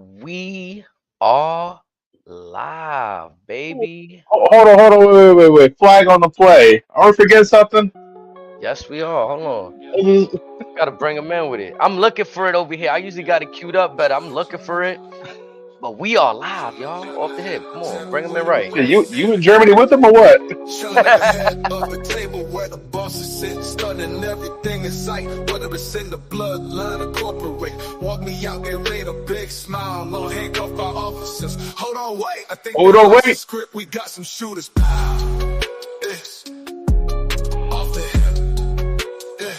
We are live, baby. Hold on, wait. Flag on the play. Are we forgetting something? Yes, we are. Hold on. Mm, Gotta bring him in with it. I'm looking for it over here. I usually got it queued up, but I'm looking for it. But we are live, y'all. Off the hip. Come on, bring him in right. You in Germany with them or what? Chilling at the head of the table where the bosses sit, stunning everything in sight, whether it's in the bloodline or corporate. Walk me out, they made a big smile, no handcuff our officers. Hold on, wait, I think Hold they on, lost the wait. script, we got some shooters. Pow. It's off the hip. Yeah.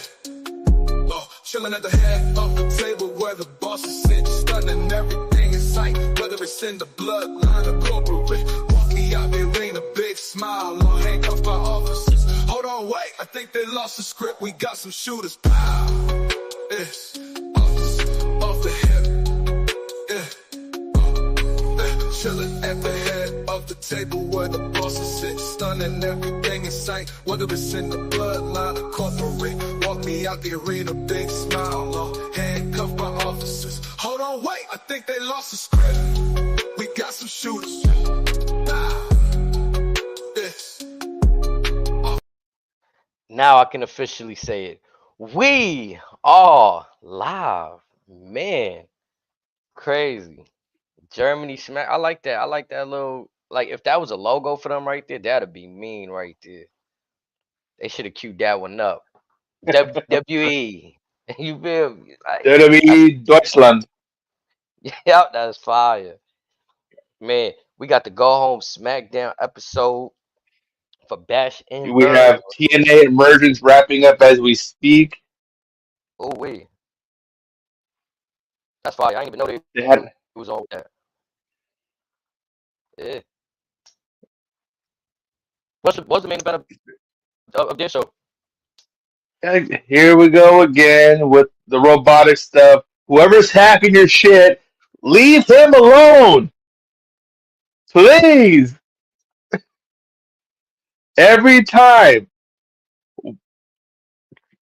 Oh, chilling at the head of the table where the bosses sit, stunning everything in sight, whether it's in the bloodline or corporate. Walk me out, they rain a big smile, no handcuff our officers. Hold on, wait, I think they lost the script, we got some shooters. Pow. It's off the hip. Chilling at the head of the table where the bosses sit, stunning everything in sight, whether it's in the bloodline or corporate. Walk me out the arena, big smile, no handcuff my officers. Hold on, wait, I think they lost the script. We got some shooters. This. Now I can officially say it. We are live. Man, crazy. Germany smack. I like that. I like that little. Like if that was a logo for them right there, that'd be mean right there. They should have queued that one up. WWE. You feel me? Like that's WWE Deutschland. yep, that's fire. Man, we got the go home SmackDown episode for Bash and We Bird. have TNA Emergence wrapping up as we speak. Oh wait, that's fire. I didn't even know they They had was on that. Yeah. What's the main event of their show? Here we go again with the robotic stuff. Whoever's hacking your shit, leave him alone, please. Every time.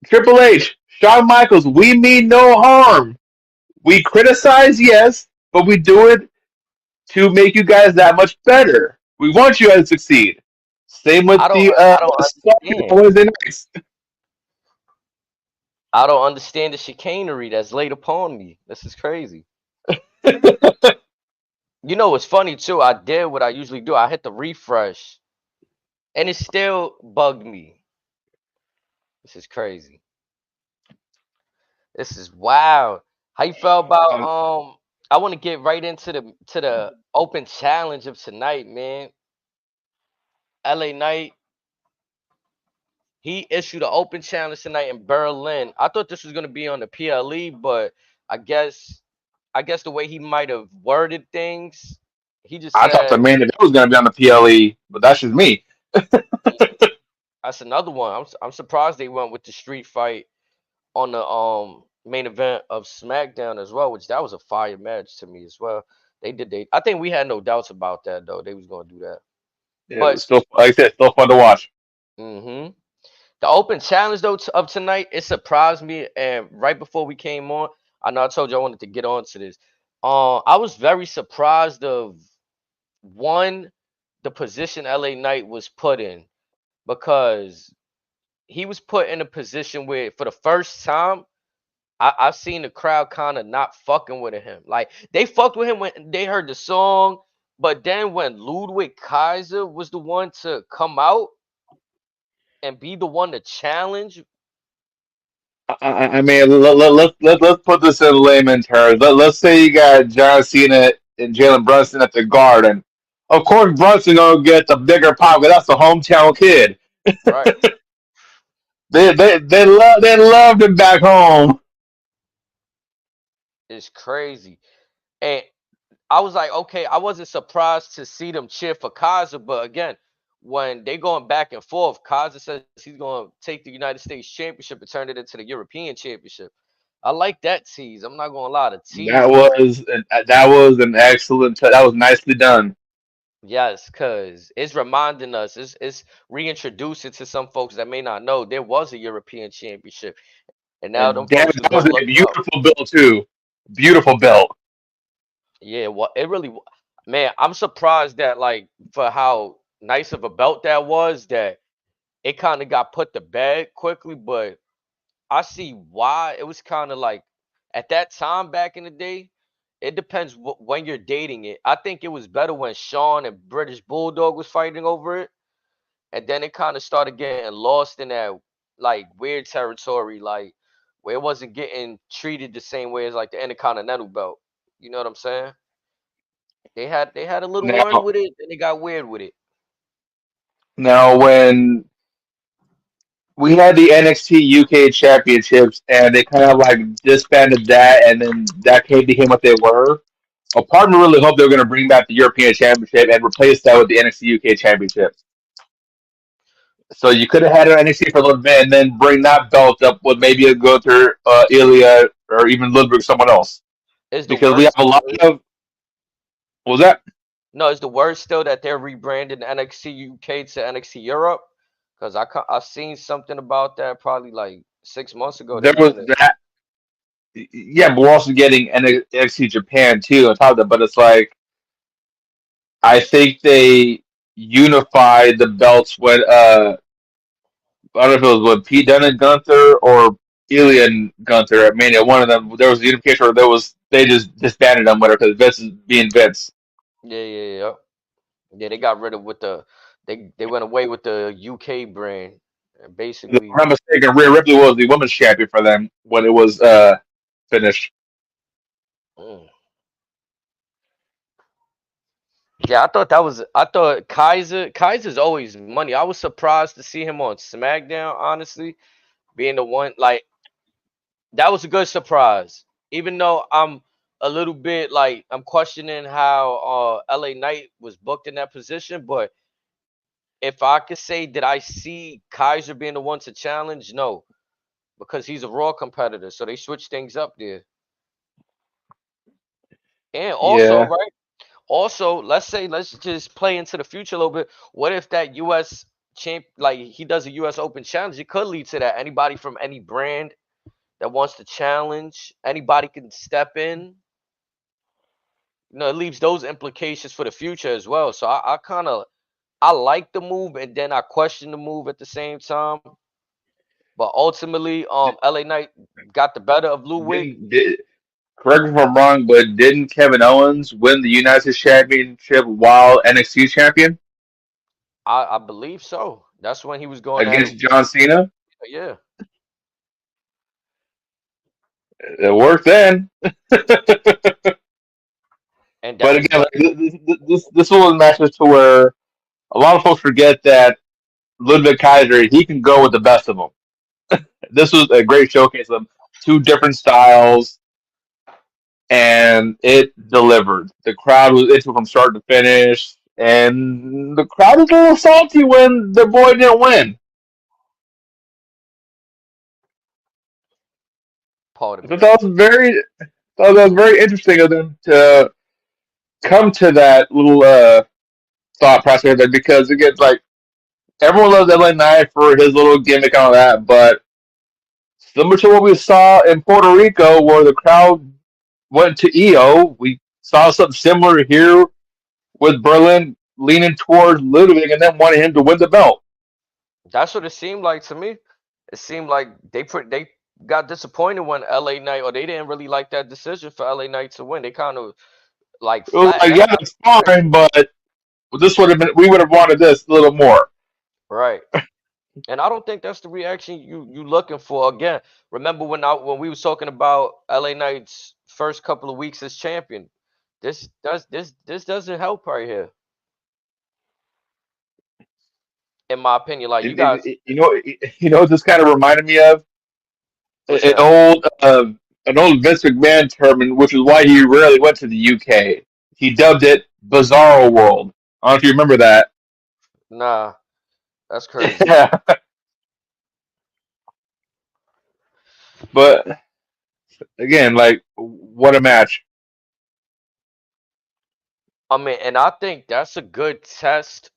Triple H, Shawn Michaels, we mean no harm. We criticize, yes, but we do it to make you guys that much better. We want you guys to succeed. Same with I don't the I don't stuff understand. on Wednesday nights. I don't understand the chicanery that's laid upon me. This is crazy. You know what's funny too? I did what I usually do. I hit the refresh, and it still bugged me. This is crazy. This is wild. How you felt about I want to get right into the open challenge of tonight, man. LA Knight, he issued an open challenge tonight in Berlin. I thought this was gonna be on the PLE, but I guess I guess the way he might have worded things, he just I thought the said main event was going to be on the PLE, but that's just me. that's another one. I'm surprised they went with the street fight on the main event of SmackDown as well, which that was a fire match to me as well. They I think we had no doubts about that though. They was gonna do that. It But was still, like I said, still fun to watch. hmm the open challenge though of tonight, it surprised me. And right before we came on, I know I told you I wanted to get on to this. I was very surprised of one, the position LA Knight was put in because he was put in a position where for the first time I seen the crowd kind of not fucking with him. Like they fucked with him when they heard the song, but then when Ludwig Kaiser was the one to come out and be the one to challenge, I mean, let's put this in layman terms. Let's say you got John Cena and Jalen Brunson at the Garden. Of course, Brunson gonna get the bigger pop because that's the hometown kid. right? They loved him back home. It's crazy. And I was like, okay, I wasn't surprised to see them cheer for Kaiser, but again, when they going back and forth, Kaiser says he's going to take the United States Championship and turn it into the European Championship. I like that tease. I'm not gonna lie, the tease was That was an excellent. That was nicely done. yes, cause it's reminding us, it's reintroducing to some folks that may not know there was a European Championship, and now them And damn, folks it, was that was gonna a look up. beautiful belt too. Beautiful belt. Yeah, well, man, I'm surprised that like for how nice of a belt that was that it kind of got put to bed quickly, but I see why. It was kind of like at that time back in the day, it depends when you're dating it. I think it was better when Sean and British Bulldog was fighting over it, and then it kind of started getting lost in that like weird territory, like where it wasn't getting treated the same way as like the Intercontinental belt. You know what I'm saying? They had a little run Now, with it, then they got weird with it. now when we had the NXT UK championships and they kind of like disbanded that and then that came became what they were. A part of me really hoped they were going to bring back the European Championship and replace that with the NXT UK Championship. So you could have had an NXT for a little bit and then bring that belt up with maybe a Gunther, Ilya, or even Ludwig, someone else. Is the Because we have worst a lot still, of what was that? no, is the word still that they're rebranding NXT UK to NXT Europe? Because I seen something about that probably like 6 months ago. They're There was doing it. that. Yeah, but we're also getting NXT Japan too on top of that. But it's like I think they unified the belts when I don't know if it was with Pete Dunne and Gunther or Ilya and Gunther at Mania. One of them there was a unification where there was they just disbanded them whatever because Vince is being Vince. Yeah, yeah, yeah. Yeah, they got rid of with they went away with the UK brand. And If basically, I'm not mistaken, Rhea Ripley was the women's champion for them when it was finished. mm. Yeah, I thought Kaiser's always money. I was surprised to see him on SmackDown, honestly, being the one like that was a good surprise. Even though I'm a little bit like I'm questioning how LA Knight was booked in that position, but if I could say did I see Kaiser being the one to challenge? No, because he's a Raw competitor, so they switched things up there. And also, Yeah, right? Also, let's just play into the future a little bit. What if that US champ like he does a US Open challenge? It could lead to that. Anybody from any brand that wants to challenge, anybody can step in. It leaves those implications for the future as well. So I kind of I like the move and then I question the move at the same time. But ultimately, LA Knight got the better of Ludwig. did, correct me if I'm wrong, but didn't Kevin Owens win the United States Championship while NXT champion I believe so. That's when he was going at it. against John Cena? Yeah, It worked then. and But that is again, that. like, this one of the matches to where a lot of folks forget that Ludwig Kaiser he can go with the best of them. This was a great showcase of two different styles, and it delivered. The crowd was into it from start to finish, and the crowd was a little salty when the boy didn't win. Pardon I thought me. that was very interesting of them to come to that little thought process there because again, like everyone loves LA Knight for his little gimmick and all that, but similar to what we saw in Puerto Rico, where the crowd went to EO, we saw something similar here with Berlin leaning towards Ludwig and then wanting him to win the belt. That's what it seemed like to me. It seemed like they got disappointed when LA Knight, or they didn't really like that decision for LA Knight to win. They kind of like It was flattened like, yeah, out. that's fine, but this would have been we would have wanted this a little more. Right. And I don't think that's the reaction you looking for. Again, remember when we was talking about LA Knight's first couple of weeks as champion. This doesn't help right here, in my opinion. Like you guys, You know what this kind of reminded me of what's an that? old an old Vince McMahon term, which is why he rarely went to the UK. He dubbed it Bizarro World. I don't know if you remember that. Nah, that's crazy. Yeah, but again, like what a match. I mean, and I think that's a good test.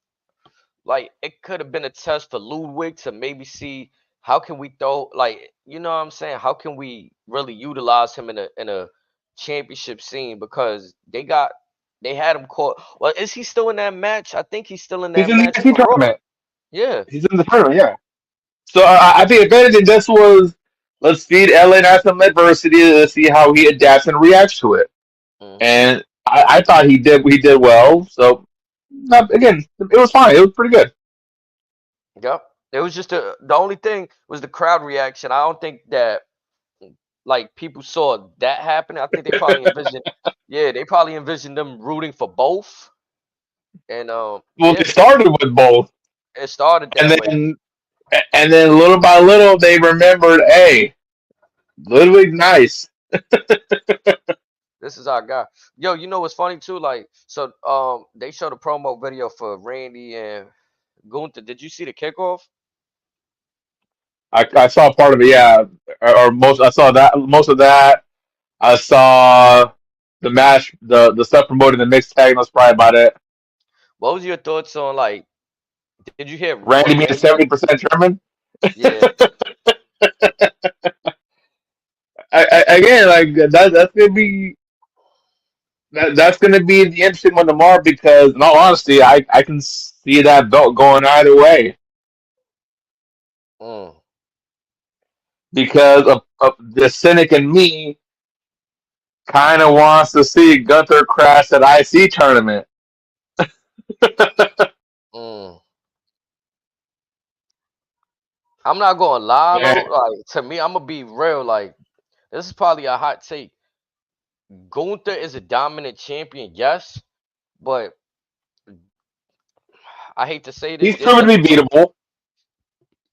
Like it could have been a test for Ludwig to maybe see how can we throw like you know what I'm saying? How can we really utilize him in a championship scene because they had him caught. Well, is he still in that match? I think he's still in He's that in the match UFC for Raw. tournament. Yeah. He's in the tournament, yeah. So I think if anything, this was let's feed LA Knight some adversity. Let's see how he adapts and reacts to it. Hmm. And I thought he did well. So again, it was fine. It was pretty good. Yep. It was just the only thing was the crowd reaction. I don't think that like people saw that happening. I think they probably envisioned, yeah, they probably envisioned them rooting for both, and Well, they yeah, started with both, it started and that way. then little by little they remembered, hey, Ludwig, nice. This is our guy. Yo, you know what's funny too? Like, so they showed a promo video for Randy and Gunther. Did you see the kickoff? I saw part of it, yeah, or most. I saw that most of that. I saw the match, the stuff promoted the mixed tag. And that's probably about it. What was your thoughts on like? Did you hear Randy what being Randy? 70% German. Yeah. Again, like that's gonna be that's gonna be the interesting one tomorrow because, in all honesty, I can see that belt going either way Mm, because of the cynic in me kind of wants to see Gunther crash that IC tournament. mm. I'm not gonna lie though. Yeah, Like to me, I'm gonna be real. Like this is probably a hot take. Gunther is a dominant champion, yes, but I hate to say this. he's proven to be beatable.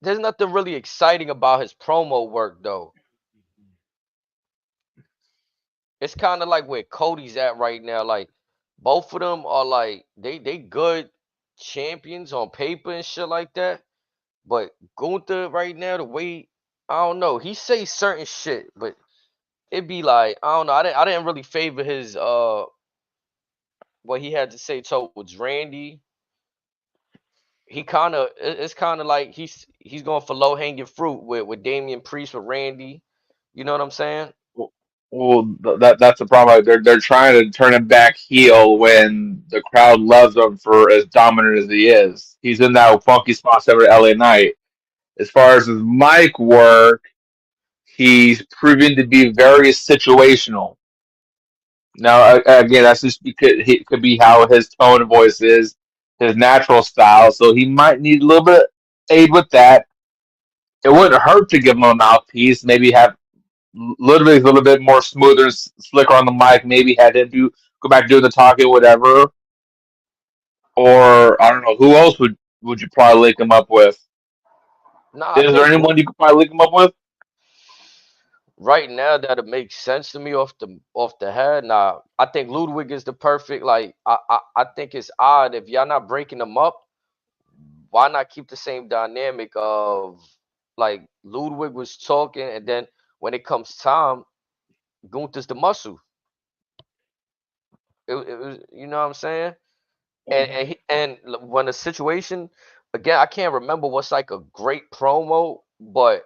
There's nothing really exciting about his promo work though. It's kind of like where Cody's at right now. Like both of them are like they good champions on paper and shit like that. But Gunther right now, the way I don't know, he say certain shit, but it be like I don't know. I didn't really favor his what he had to say towards Randy. He kind of it's kind of like he's going for low hanging fruit with Damian Priest with Randy. You know what I'm saying? Well, that's the problem. Like, they're trying to turn him back heel when the crowd loves him for as dominant as he is. He's in that funky spot every LA night. As far as his mic work, he's proven to be very situational. Now, again, that's just because he could be how his tone of voice is, his natural style. So he might need a little bit of aid with that. It wouldn't hurt to give him a mouthpiece. Maybe have literally a little bit more smoother, slicker on the mic. Maybe had him go back doing the talking, whatever. Or I don't know who else would you probably link him up with. Nah, I Is there think anyone you could probably link him up with? right now that it makes sense to me off the head. Nah, I think Ludwig is the perfect. Like I think it's odd if y'all not breaking them up. Why not keep the same dynamic of like Ludwig was talking, and then when it comes time, Gunther's the muscle. It was, you know what I'm saying? When the situation again, I can't remember what's like a great promo, but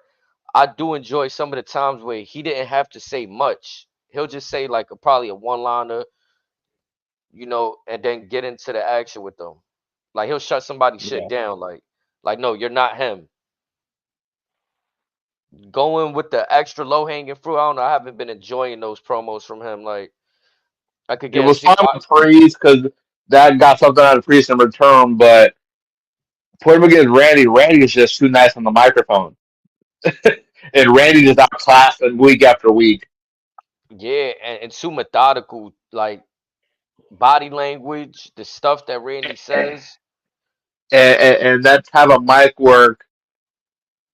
I do enjoy some of the times where he didn't have to say much. He'll just say like probably a one liner, and then get into the action with them. Like he'll shut somebody shit Yeah. down. Like no, you're not him. Going with the extra low hanging fruit. I don't know. I haven't been enjoying those promos from him. Like I could It was guarantee. fine with Priest because that got something out of Priest in return, but put him against Randy. Randy is just too nice on the microphone, and Randy just outclassed him week after week. Yeah, and too methodical. Like body language, the stuff that Randy says. And that type of mic work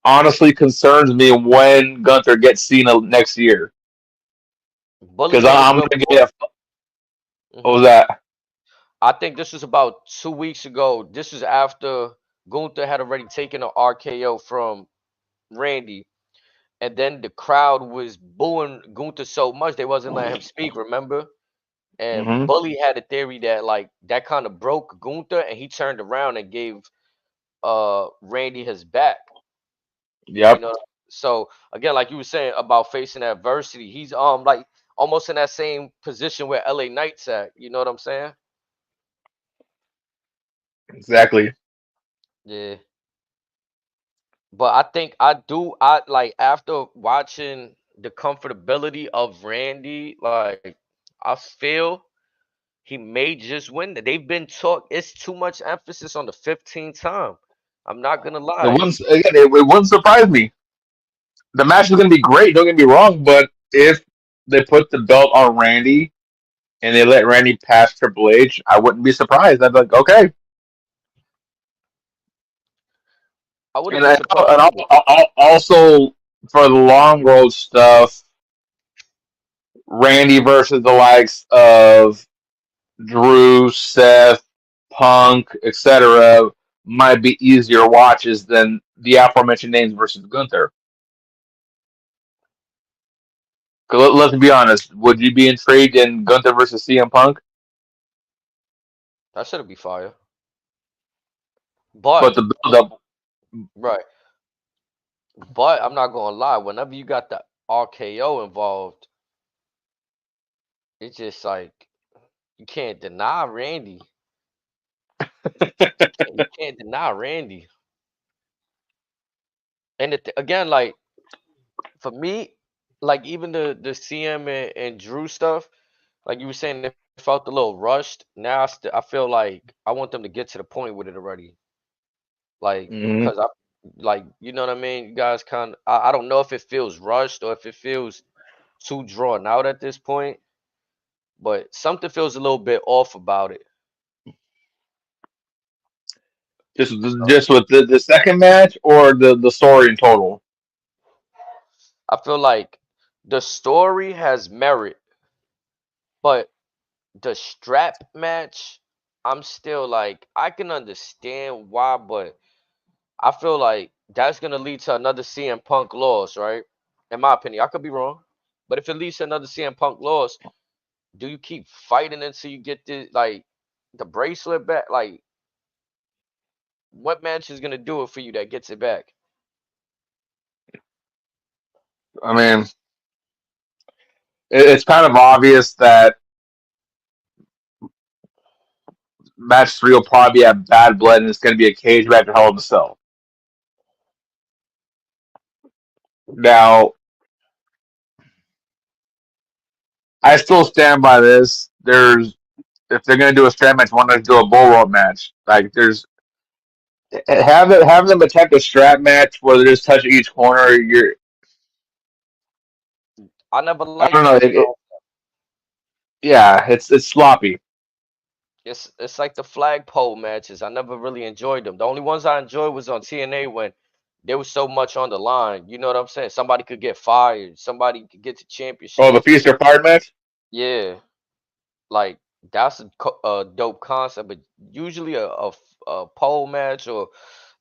honestly concerns me when Gunther gets Cena next year Bully because made a I'm good gonna point. get what was Hmm. that? I think this was about 2 weeks ago. This was after Gunther had already taken an RKO from Randy, and then the crowd was booing Gunther so much they wasn't letting him speak. Remember? And Hmm. Bully had a theory that like that kind of broke Gunther, and he turned around and gave Randy his back. You Yep. know, so again, like you were saying about facing adversity, he's like almost in that same position where LA Knight's at. You know what I'm saying? Exactly. Yeah. But I think I like after watching the comfortability of Randy, like I feel he may just win. They've been talk. It's too much emphasis on the 15th time. I'm not gonna It lie. wouldn't again. It wouldn't surprise me. The match is going to be great. Don't get me wrong, but if they put the belt on Randy and they let Randy pass Triple H, I wouldn't be surprised. I'd be like, okay. I wouldn't And, be and, surprised either. also for the long road stuff, Randy versus the likes of Drew, Seth, Punk, etc., might be easier watches than the aforementioned names versus Gunther. 'Cause let's be honest, would you be intrigued in Gunther versus CM Punk? That should be fire. But But the build up, right. But I'm not gonna lie. Whenever you got the RKO involved, it's just like you can't deny Randy. You can't deny Randy. And again, like for me, like even the CM and Drew stuff, like you were saying, it felt a little rushed. Now I feel like I want them to get to the point with it already. Like, Mhm. cause I like you know what I mean. You guys kind of I don't know if it feels rushed or if it feels too drawn out at this point, but something feels a little bit off about it. just So just with the second match or the story in total. I feel like the story has merit, but the strap match, I'm still like I can understand why, but I feel like that's gonna lead to another CM Punk loss, right? In my opinion, I could be wrong, but if it leads to another CM Punk loss, do you keep fighting until you get the bracelet back? Like, what match is gonna do it for you that gets it back? I mean, it's kind of obvious that match three will probably have bad blood and it's going to be a cage match at Hell in a Cell. Now, I still stand by this. There's if they're going to do a strap match, why not do a bull rope match? Like there's have them attempt a strap match where they just touch each corner. You're I never I liked don't know. that style. Yeah, it's sloppy. It's like the flagpole matches. I never really enjoyed them. The only ones I enjoyed was on TNA when there was so much on the line. You know what I'm saying? Somebody could get fired. Somebody could get the Oh, the championship. feast or fired match. Yeah, like that's a dope concept. But usually a pole match or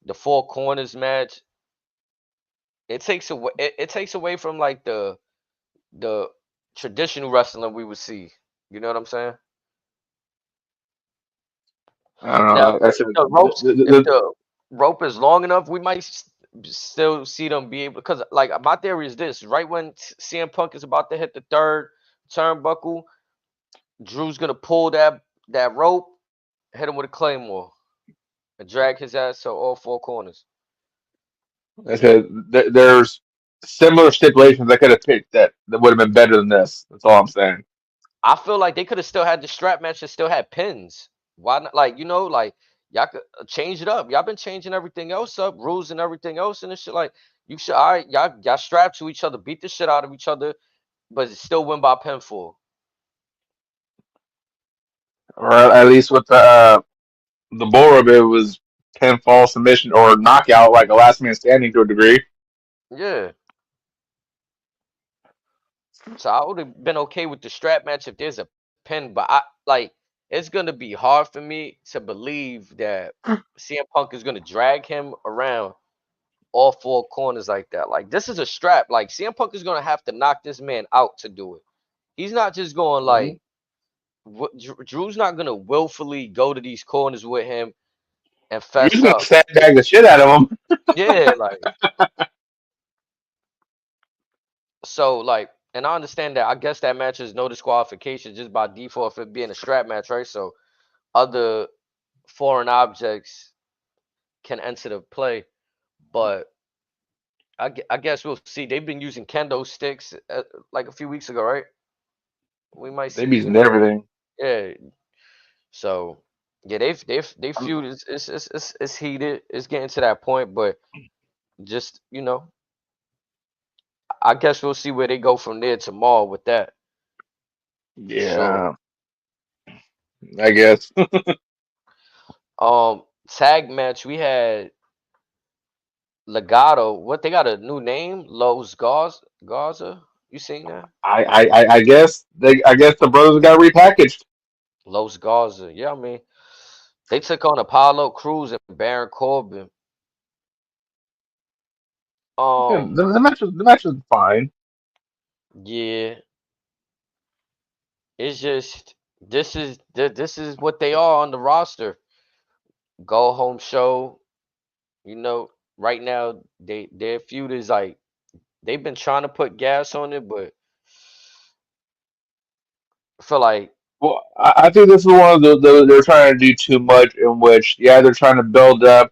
the four corners match, it takes away from like the traditional wrestling we would see. You know what I'm saying? I don't Now, know. I said if the rope is long enough, we might still see them be able. Because, like, my theory is this: right when CM Punk is about to hit the third turnbuckle, Drew's gonna pull that rope, hit him with a claymore, and drag his ass to all four corners. I said there's similar stipulations I could have picked that would have been better than this. That's all I'm saying. I feel like they could have still had the strap match and still had pins. Why not? Like, like y'all could change it up. Y'all been changing everything else up, rules and everything else and this shit. Like, you should, all right, y'all strap to each other, beat the shit out of each other, but still win by pinfall. Or at least with the bull rope, it was pinfall submission or knockout, like a last man standing to a degree. Yeah. So I would have been okay with the strap match if there's a pin, but I like it's gonna be hard for me to believe that CM Punk is gonna drag him around all four corners like that. Like this is a strap. Like CM Punk is gonna have to knock this man out to do it. He's not just going Mm-hmm. like Drew's not gonna willfully go to these corners with him and You're fess just gonna up. sandbag the shit out of them. Yeah, like so like and I understand that. I guess that match is no disqualification just by default for it being a strap match, right? So other foreign objects can enter the play, but I guess we'll see. They've been using kendo sticks like a few weeks ago, right? We might They see be using everything. yeah. So yeah, they feud is heated. It's getting to that point, but just I guess we'll see where they go from there tomorrow with that for sure. Yeah, I guess. Tag match we had Legato. What they got a new name? Los Garza. You seen that? I guess I guess the brothers got repackaged. Los Garza. Yeah, I mean they took on Apollo Cruz and Baron Corbin. Yeah, Um, the match was fine. yeah, it's just this is what they are on the roster. Go home show. You know, right now their feud is like they've been trying to put gas on it, but I feel like Well, I think this is one of they're trying to do too much. In which, yeah, they're trying to build up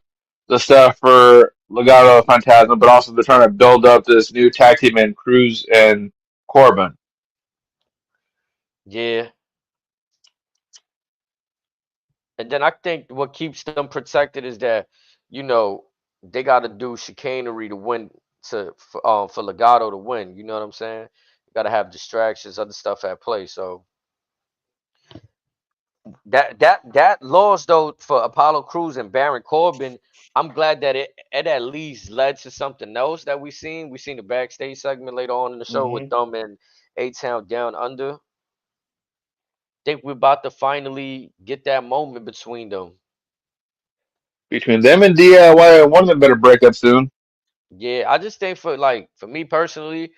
the stuff for Legado Phantasma, but also they're trying to build up this new tag team in Cruz and Corbin. yeah. And then I think what keeps them protected is that, you know, they got to do chicanery to win for Legato to win. You know what I'm saying? You got to have distractions, other stuff at play. So that loss though for Apollo Cruz and Baron Corbin, I'm glad that it at least led to something else that we seen. We seen the backstage segment later on in the show with Hmm. them and A Town Down Under. Think we're about to finally get that moment between them. Between them and DIY, one of them better break up soon. Yeah, I just think for me personally,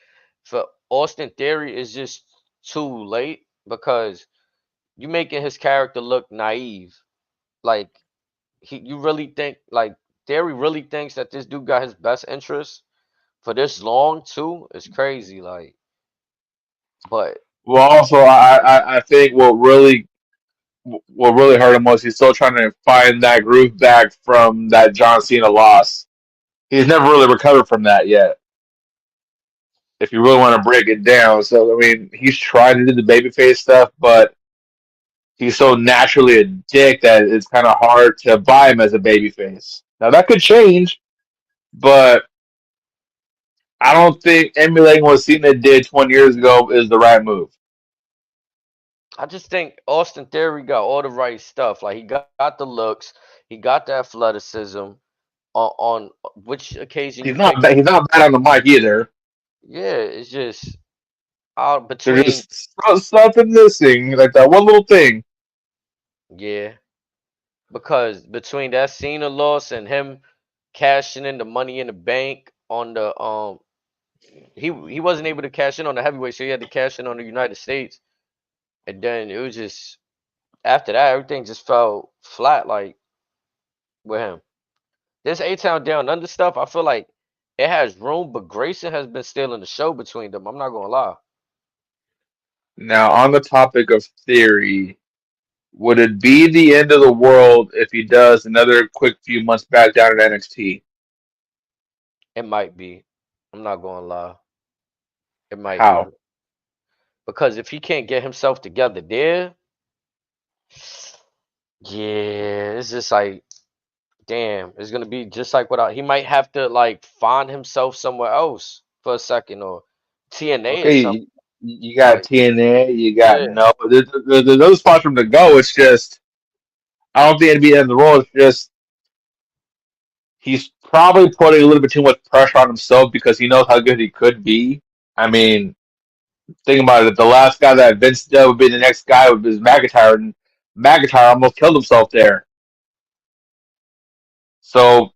for Austin Theory is just too late because you making his character look naive. Like you really think like Theory really thinks that this dude got his best interest for this long too? It's crazy. Like, but Well, also, I think what really hurt him was he's still trying to find that groove back from that John Cena loss. He's never really recovered from that yet. If you really want to break it down, so I mean, he's trying to do the babyface stuff, but he's so naturally a dick that it's kind of hard to buy him as a babyface. Now that could change, but I don't think emulating what Cena did 20 years ago is the right move. I just think Austin Theory got all the right stuff. Like he got the looks, he got the athleticism on which occasion you pick him. He's not bad on the mic either. Yeah, it's just out There's between just something missing, like that one little thing. yeah. Because between that Cena loss and him cashing in the money in the bank on the he wasn't able to cash in on the heavyweight, so he had to cash in on the United States. And then it was just after that everything just fell flat like with him. This A Town Down Under stuff, I feel like it has room, but Grayson has been stealing the show between them. I'm not gonna lie. Now, on the topic of theory, would it be the end of the world if he does another quick few months back down at NXT? It might be. I'm not gonna lie. It might be. How? Because if he can't get himself together there, yeah, it's just like damn, it's gonna be just like what he might have to like find himself somewhere else for a second or TNA or Okay, something. you got Like, TNA, you got yeah. no. There's no spots for him to go. It's just I don't think it'd be the end of the world. It's just he's probably putting a little bit too much pressure on himself because he knows how good he could be. I mean, think about it. The last guy that Vince did would be the next guy would be McIntyre, and McIntyre almost killed himself there. So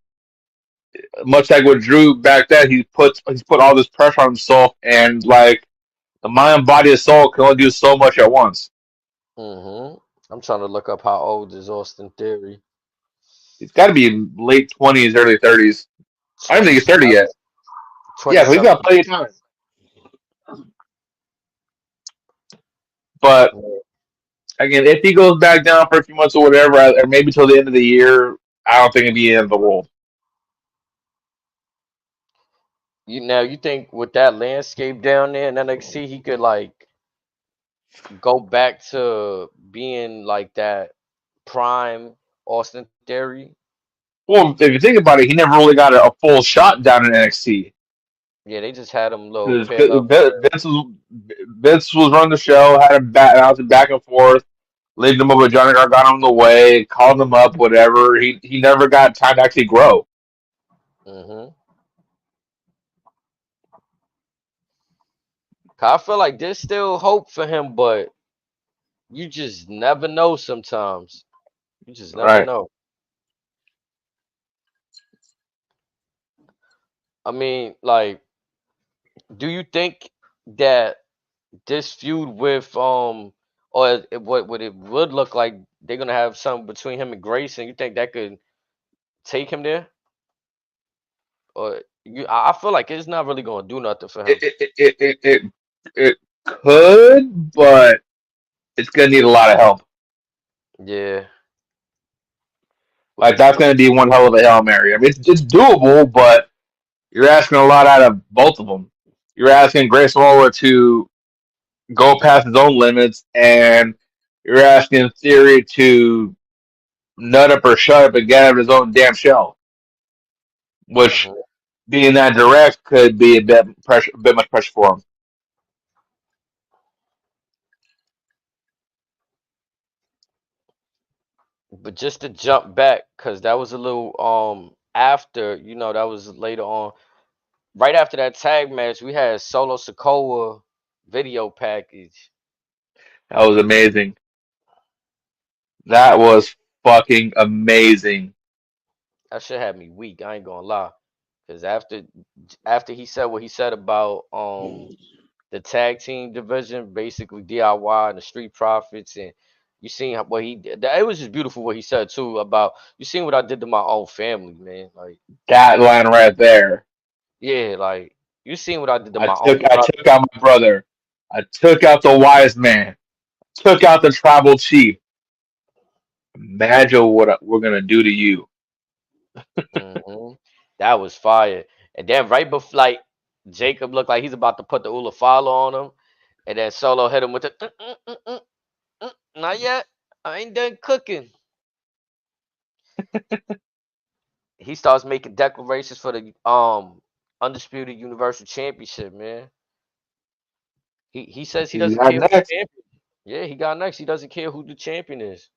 much like with Drew back then, he's put all this pressure on himself, and like the mind, body, and soul can only do so much at once. I'm trying to look up how old is Austin Theory. He's got to be in late 20s, early 30s. I don't think he's 30 27. yet. Yeah, so he's 27. got plenty of time. But again, if he goes back down for a few months or whatever, or maybe till the end of the year, I don't think it'd be the end of the world. You think with that landscape down there in NXT, he could like go back to being like that prime Austin Theory? Well, if you think about it, he never really got a full shot down in NXT. Yeah, they just had him little Because paired up there. Vince was running the show, had him bouncing back and forth, leaving him up with Johnny Gargano on the way, called him up, whatever. He never got time to actually grow. Hmm. I feel like there's still hope for him, but you just never know sometimes. You just never Right. know. I mean, like, do you think that this feud with what it would look like they're gonna have something between him and Grayson? You think that could take him there? Or I feel like it's not really gonna do nothing for It him. it, it, it, it, it could, but it's gonna need a lot of help. Yeah. Like that's gonna be one hell of a Hail Mary. I mean, it's doable, but you're asking a lot out of both of them. You're asking Grayson Waller to go past his own limits, and you're asking Theory to nut up or shut up and get out of his own damn shell. Which, Hmm. being that direct, could be a bit much pressure for him. But just to jump back, cause that was a little after, that was later on. Right after that tag match, we had Solo Sokoa video package. That was amazing. That was fucking amazing. That shit had me weak. I ain't gonna lie. Cause after he said what he said about the tag team division, basically DIY and the Street Profits, and you seen what he did. It was just beautiful what he said too about you seen what I did to my own family, man. Like, That line right there. yeah, like you seen what I did to I my took own I brother. took out my brother. I took out the wise man. Took out the tribal chief. Imagine what we're gonna do to you. Hmm. That was fire. And then right before, like, Jacob looked like he's about to put the Ulafala on him, and then Solo hit him with the not yet. I ain't done cooking. He starts making declarations for the undisputed Universal Championship, man. He says he He's doesn't not care who the next. champion. Yeah, he got next. He doesn't care who the champion is.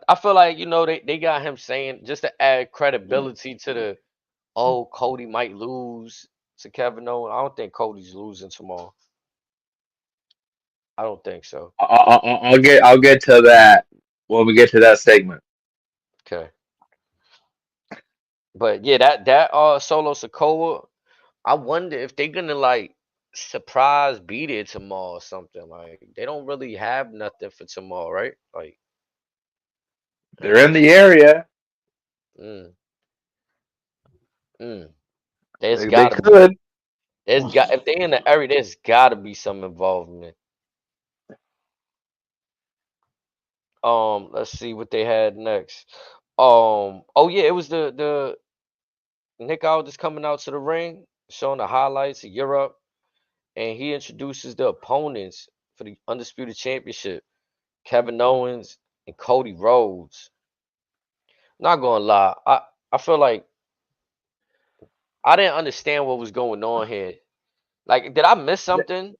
I feel like they got him saying just to add credibility to the Cody might lose to Kevin Owens. I don't think Cody's losing tomorrow. I don't think so. I'll get to that when we get to that segment. Okay. But yeah, that Solo Sokoa, I wonder if they're gonna like surprise beat it tomorrow or something. Like they don't really have nothing for tomorrow, right? Like, They're in the area. mm, mm. There's They gotta be could. if they in the area, there's gotta be some involvement. Let's see what they had next. Oh yeah, it was the Nick Aldis coming out to the ring, showing the highlights of Europe, and he introduces the opponents for the Undisputed Championship, Kevin Owens and Cody Rhodes. Not gonna lie, I feel like I didn't understand what was going on here. Like, did I miss something?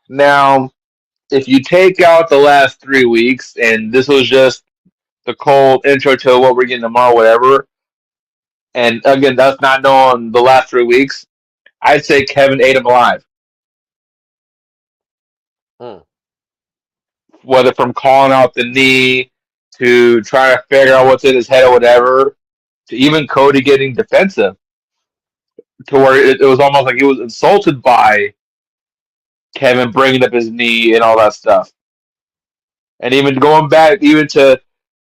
Now, if you take out the last 3 weeks, and this was just the cold intro to what we're getting tomorrow, whatever, and again, that's not knowing the last 3 weeks, I'd say Kevin ate him alive. Hmm. Whether from calling out the knee to trying to figure out what's in his head or whatever, to even Cody getting defensive, to where it was almost like he was insulted by Kevin bringing up his knee and all that stuff. And even going back, even to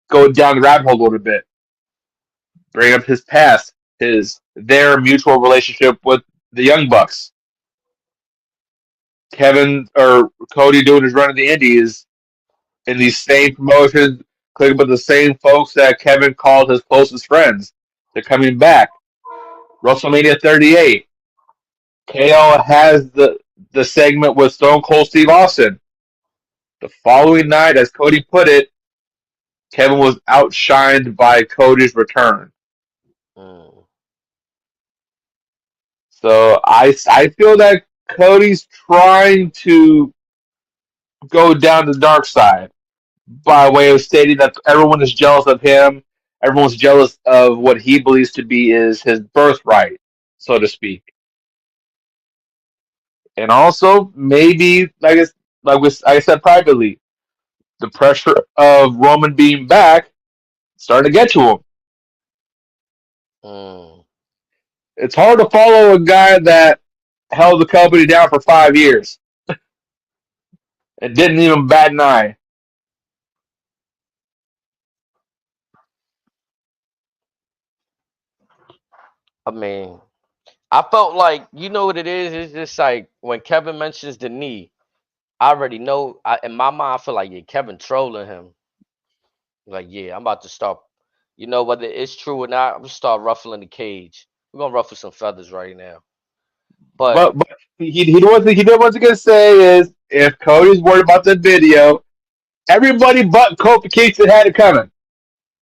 go down the rabbit hole a little bit, bring up his past, their mutual relationship with the Young Bucks. Kevin or Cody doing his run of the Indies in these same promotions, clicking with the same folks that Kevin called his closest friends. They're coming back. WrestleMania 38. KO has the segment with Stone Cold Steve Austin. The following night, as Cody put it, Kevin was outshined by Cody's return. Mm. So I feel that Cody's trying to go down the dark side by way of stating that everyone is jealous of him. Everyone's jealous of what he believes to be is his birthright, so to speak. And also, maybe, like I said privately, the pressure of Roman being back starting to get to him. Mm. It's hard to follow a guy that held the company down for 5 years and didn't even bat an eye. I mean, I felt like you know what it is. It's just like when Kevin mentions the knee, I already know. In my mind, I feel like yeah, Kevin trolling him. Like yeah, I'm about to start. You know whether it's true or not, I'm gonna start ruffling the cage. We're gonna ruffle some feathers right now. But But he did once again say is if Cody's worried about the video, everybody but Kofi Kingston had it coming.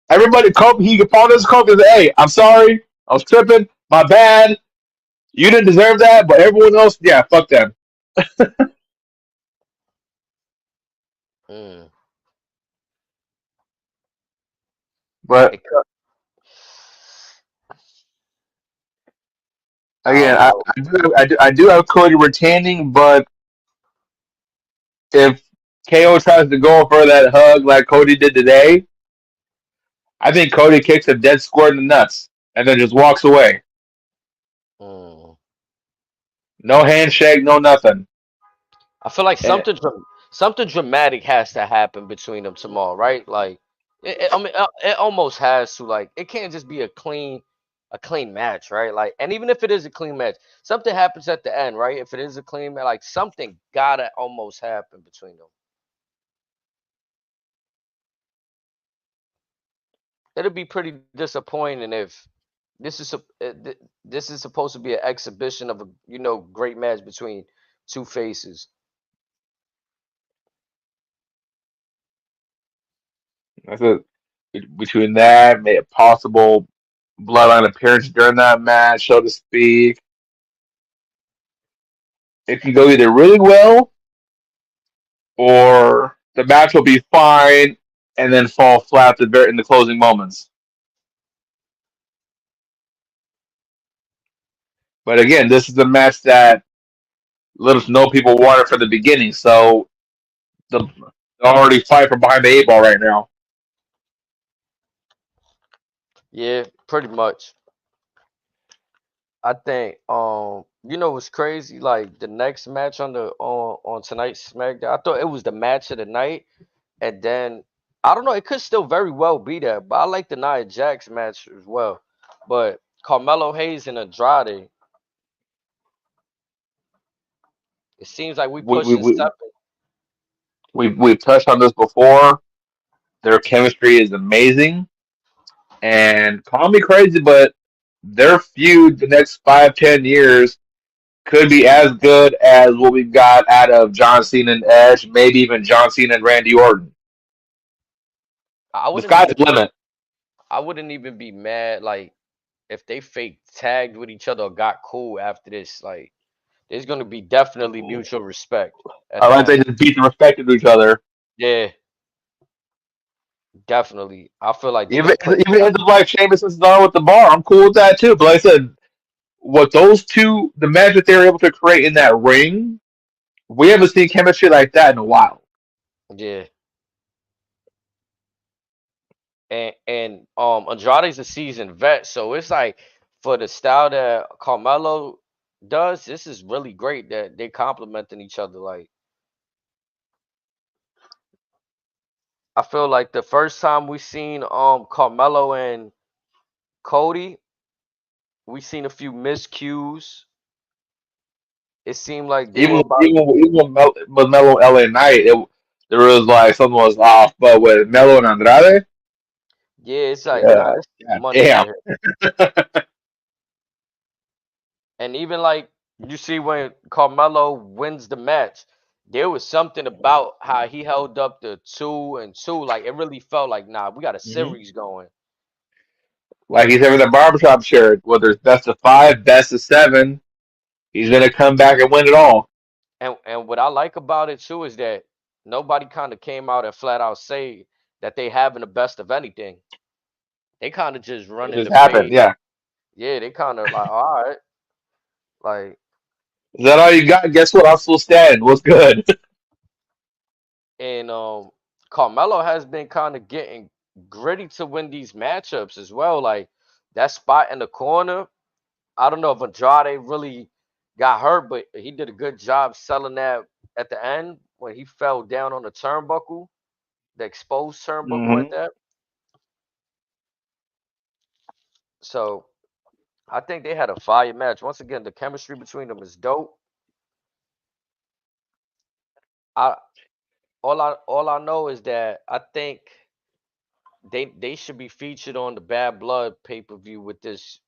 Everybody, Kofi, he apologized to Kofi and said, "Hey, I'm sorry, I was tripping, my bad. You didn't deserve that, but everyone else, yeah, fuck them." mm, But it, could- I again, don't know. I do have Cody retaining, but if KO tries to go for that hug like Cody did today, I think Cody kicks him dead square in the nuts and then just walks away. Mm. No handshake, no nothing. I feel like And something dramatic has to happen between them tomorrow, right? Like, I mean, it almost has to. Like, it can't just be a clean match, right? Like, and even if it is a clean match, something happens at the end, right? If it is a clean match, like something gotta almost happen between them. It'll be pretty disappointing if this is supposed to be an exhibition of a great match between two faces. I said between that, made a possible bloodline appearance during that match, so to speak. It can go either really well or the match will be fine and then fall flat in the closing moments. But again, this is a match that let us know people want it from the beginning. So the they're already fight from behind the eight ball right now. Yeah, pretty much. I think what's crazy, like the next match on tonight's SmackDown, I thought it was the match of the night, and then I don't know, it could still very well be that, but I like the Nia Jax match as well. But Carmelo Hayes and Andrade, it seems like we We we pushing we seven. we've touched on this before. Their chemistry is amazing, and call me crazy, but their feud the next 5-10 years could be as good as what we've got out of John Cena and Edge, maybe even John Cena and Randy Orton. I The wouldn't sky's even the limit. I wouldn't even be mad like if they fake tagged with each other or got cool after this. Like there's gonna be definitely mutual respect at I the like they end. just beat the respect of each other. Yeah, definitely. I feel like they're Even gonna put even seven. ends up like Sheamus and Cesaro with the bar. I'm cool with that too. But like I said, what those two, the magic they were able to create in that ring, we haven't seen chemistry like that in a while. Yeah, and Andrade's a seasoned vet, so it's like for the style that Carmelo does, this is really great that they complementing each other. Like I feel like the first time we seen Carmelo and Cody, we seen a few miscues. it seemed like they Even were about. with Melo LA Knight, there was like something was off. But with Melo and Andrade, Yeah, it's like nah, yeah, this yeah, money damn. right here. And even like you see when Carmelo wins the match, there was something about how he held up the 2-2. Like it really felt like nah, we got a Hmm. series going. Like he's having the barbershop shirt, whether it's best of five, best of seven, he's gonna come back and win it all. And what I like about it too is that nobody kind of came out and flat out say that they having the best of anything. They kind of just It running just the happened, page. yeah. Yeah, they kind of like all right, like Is that all you got? Guess what? I'm still standing. What's good? and Carmelo has been kind of getting gritty to win these matchups as well. Like that spot in the corner. I don't know if Andrade really got hurt, but he did a good job selling that at the end when he fell down on the turnbuckle, the exposed turnbuckle at Hmm. that. So I think they had a fire match. Once again, the chemistry between them is dope. I all I know is that I think they should be featured on the Bad Blood pay-per-view with this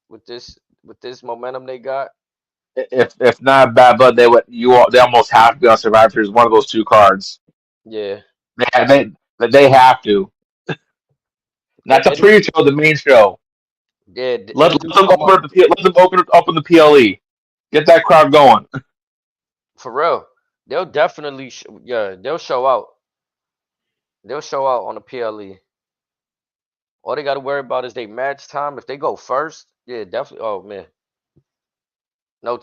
momentum they got. If not bad blood, they almost have to be on Survivor Series. One of those two cards. Yeah. They have to. Not the It'll be pre-show, the main show. yeah, Let, it'll let be them so much let them open the PLE. Get that crowd going. for real. They'll definitely yeah, they'll show out. They'll show out on the PLE. All they got to worry about is they match time. If they go first, yeah, definitely. Oh man, no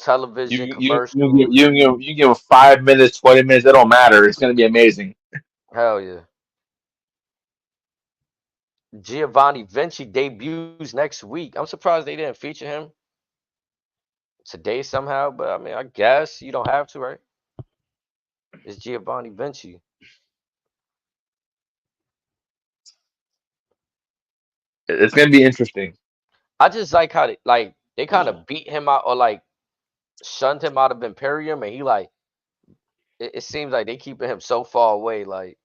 You television you you you commercials. you, you give them 5 minutes, 20 minutes. It don't matter. It's gonna be amazing. Hell yeah. Giovanni Vinci debuts next week. I'm surprised they didn't feature him today somehow, but I mean, I guess you don't have to, right? It's Giovanni Vinci. It's gonna be interesting. I just like how they kind of beat him out or like shunned him out of Imperium, and he like it seems like they keeping him so far away. Like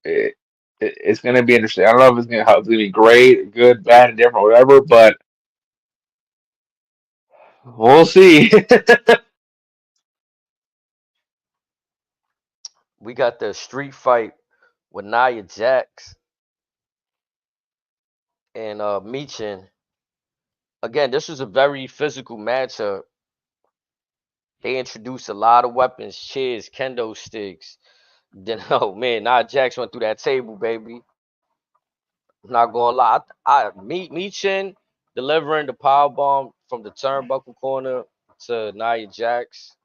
It, it's gonna be interesting. I don't know if how it's gonna be great, good, bad, indifferent, whatever, but we'll see. we got the street fight with Nia Jax and Michin. Again, this was a very physical matchup. They introduced a lot of weapons, chairs, kendo sticks. Then oh man, Nia Jax went through that table, baby. I'm not gonna lie. Michin delivering the power bomb from the turnbuckle corner to Nia Jax,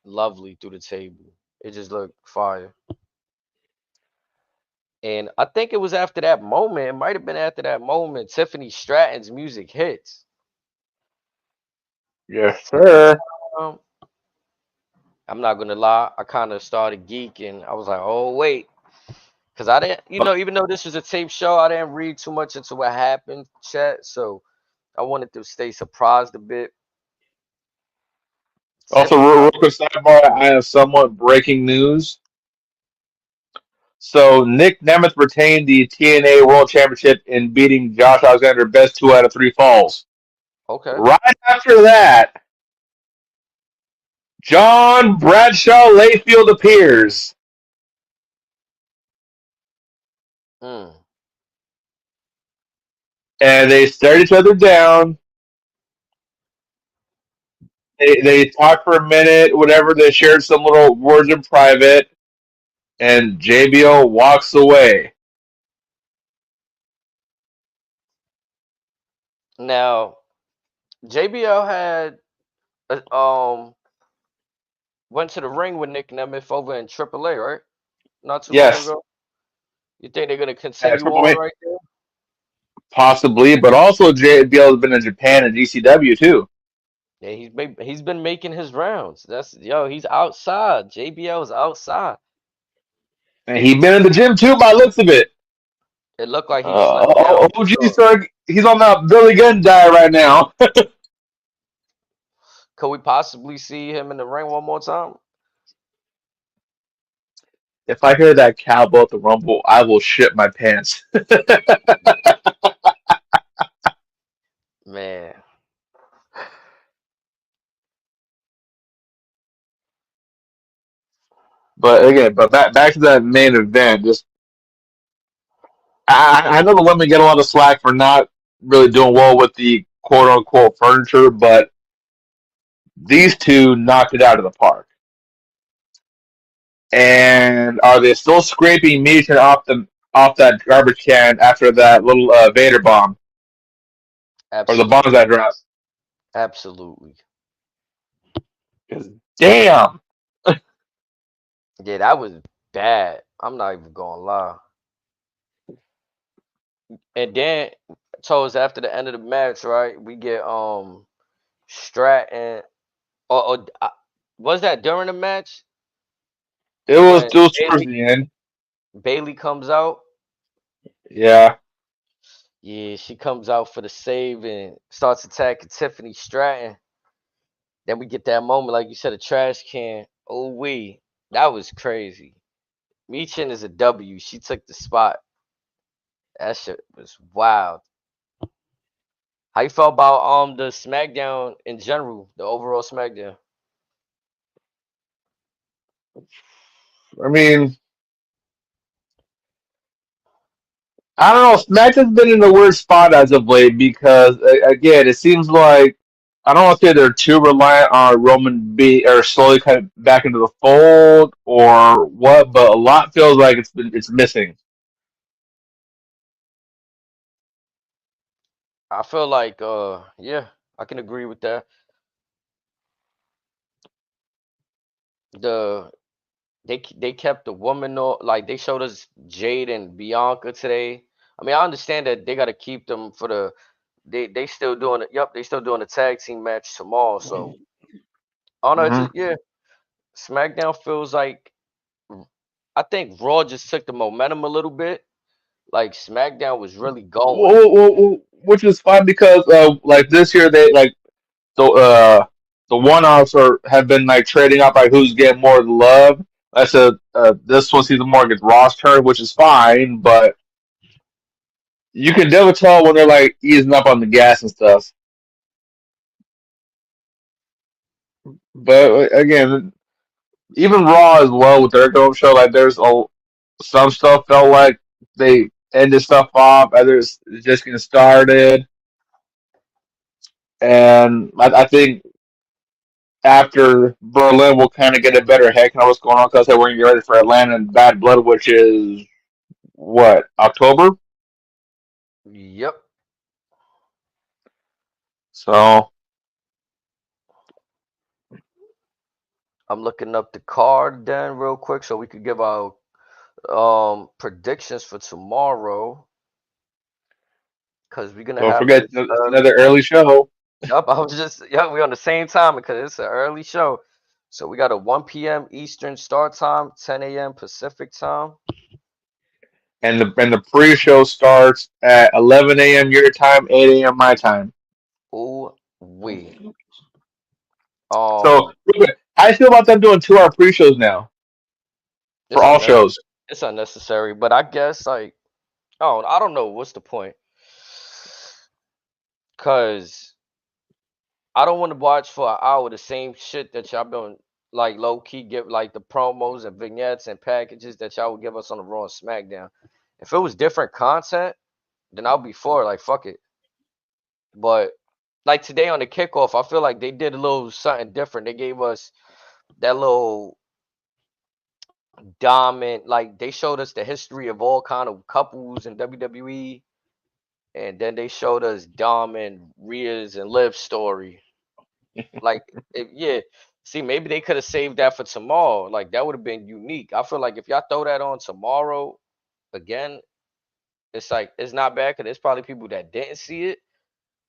lovely through the table. It just looked fire. And I think it was after that moment, it might have been after that moment, Tiffany Stratton's music hits. Yes, sir. Um, I'm not gonna lie, I kind of started geeking. I was like, oh wait, because I didn't, even though this was a tape show, I didn't read too much into what happened, chat. So I wanted to stay surprised a bit. Also, Tiffany, real quick sidebar, I have somewhat breaking news. So Nick Nemeth retained the TNA World Championship in beating Josh Alexander best 2 out of 3 falls. okay. Right after that, John Bradshaw Layfield appears, Mm. and they stare each other down. They talk for a minute, whatever. They shared some little words in private, and JBO walks away. Now JBL had went to the ring with Nick Nemeth over in AAA, right? Not too long Yes, ago. You think they're gonna continue Triple on H, right there? possibly, but also JBL has been in Japan and GCW too. Yeah, he's been making his rounds. That's he's outside. JBL is outside. And he's been in the gym too, by the looks of it. It looked like he slimmed down for OG sure. Stark, he's on that Billy Gunn diet right now. Could we possibly see him in the ring one more time? If I hear that cowbell at the Rumble, I will shit my pants. Man, But again, but back to that main event. Just I know the women get a lot of slack for not really doing well with the quote unquote furniture, but these two knocked it out of the park. And are they still scraping meat off that garbage can after that little Vader bomb or the bombs absolutely, that dropped? absolutely. 'Cause damn. Yeah, that was bad. I'm not even gonna lie. And then towards after the end of the match, right? We get Stratton or was that during the match when It was towards Bailey the end. Bailey comes out? Yeah. Yeah, she comes out for the save and starts attacking Tiffany Stratton. Then we get that moment, like you said, a trash can. Oh we that was crazy. Meechin is a W. She took the spot. That shit was wild. How you felt about the SmackDown in general, the overall SmackDown? I mean, I don't know. Smack has been in a weird spot as of late because again, it seems like I don't want to say they're too reliant on Roman B or slowly kind of back into the fold or what, but a lot feels like it's missing. I feel like yeah, I can agree with that. The they kept the woman like they showed us Jade and Bianca today. I mean, I understand that they got to keep them for the they still doing it. Yep, they still doing a tag team match tomorrow. So I don't know, Mm-hmm. just yeah, SmackDown feels like I think Raw just took the momentum a little bit. Like SmackDown was really going. Which is fine because like this year they like the one offs are have been like trading up by who's getting more love. I said this one season more gets Ross turn, which is fine, but you can never tell when they're like easing up on the gas and stuff. But again, even Raw as well with their go show, like some stuff felt like they ended stuff off, others just getting started, and I think after Berlin we'll kind of get a better head on what's going on because we're gonna get ready for Atlanta and Bad Blood, which is what October. Yep, So I'm looking up the card then real quick so we could give our predictions for tomorrow because we're gonna don't have forget this it's early. another early show, Yep, I was just yeah, we on the same time because it's an early show. So we got a 1 p.m. Eastern start time, 10 a.m. Pacific time. and the pre-show starts at 11 a.m. your time, 8 a.m. my time. Ooh we So um real quick, how do you feel about them doing 2 hour pre-shows now for it's all unnecessary. shows? It's unnecessary, but I guess like oh I don't know what's the point because I don't want to watch for an hour the same shit that y'all been like low key give like the promos and vignettes and packages that y'all would give us on the Raw and SmackDown. If it was different content, then I'll be for it. Like fuck it. But like today on the kickoff, I feel like they did a little something different. They gave us that little diamond, like they showed us the history of all kind of couples in WWE, and then they showed us Dom and Rhea's and Liv's story. Like, yeah. See, maybe they could have saved that for tomorrow. Like that would have been unique. I feel like if y'all throw that on tomorrow again, it's like it's not bad because there's probably people that didn't see it.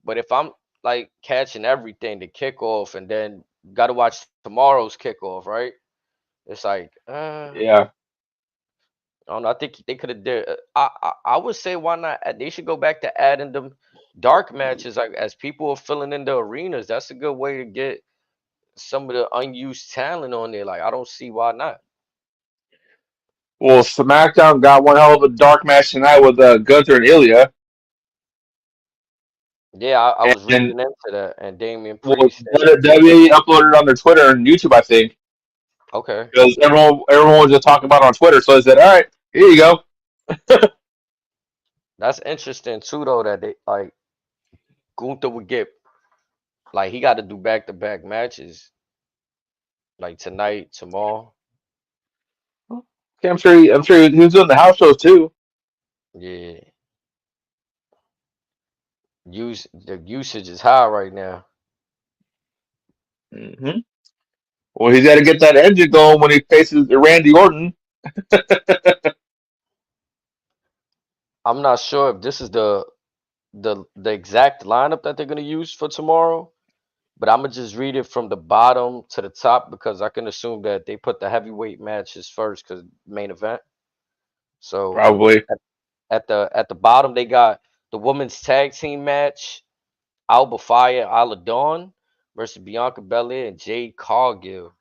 But if I'm like catching everything, the kickoff, and then got to watch tomorrow's kickoff, right? It's like, Yeah, I don't know. I think they could have did. I would say why not? They should go back to adding them dark matches, like as people are filling in the arenas. That's a good way to get some of the unused talent on there. Like I don't see why not. Well, SmackDown got one hell of a dark match tonight with Gunther and Ilya, Yeah, I was and reading into that, and Damian well, Priest. WWE uploaded it on their Twitter and YouTube, I think, Okay, because everyone was just talking about it on Twitter. So I said, "All right, here you go." that's interesting too, though. That they like Gunther would get like he got to do back to back matches like tonight, tomorrow. Okay, I'm sure he was doing the house shows too. Yeah, use the usage is high right now. Hmm. Well, he's got to get that engine going when he faces Randy Orton. I'm not sure if this is the exact lineup that they're gonna use for tomorrow, but I'm gonna just read it from the bottom to the top because I can assume that they put the heavyweight matches first because main event. So Probably. at, at the bottom they got the women's tag team match: Alba Fire, Isla Dawn versus Bianca Belair and Jade Cargill.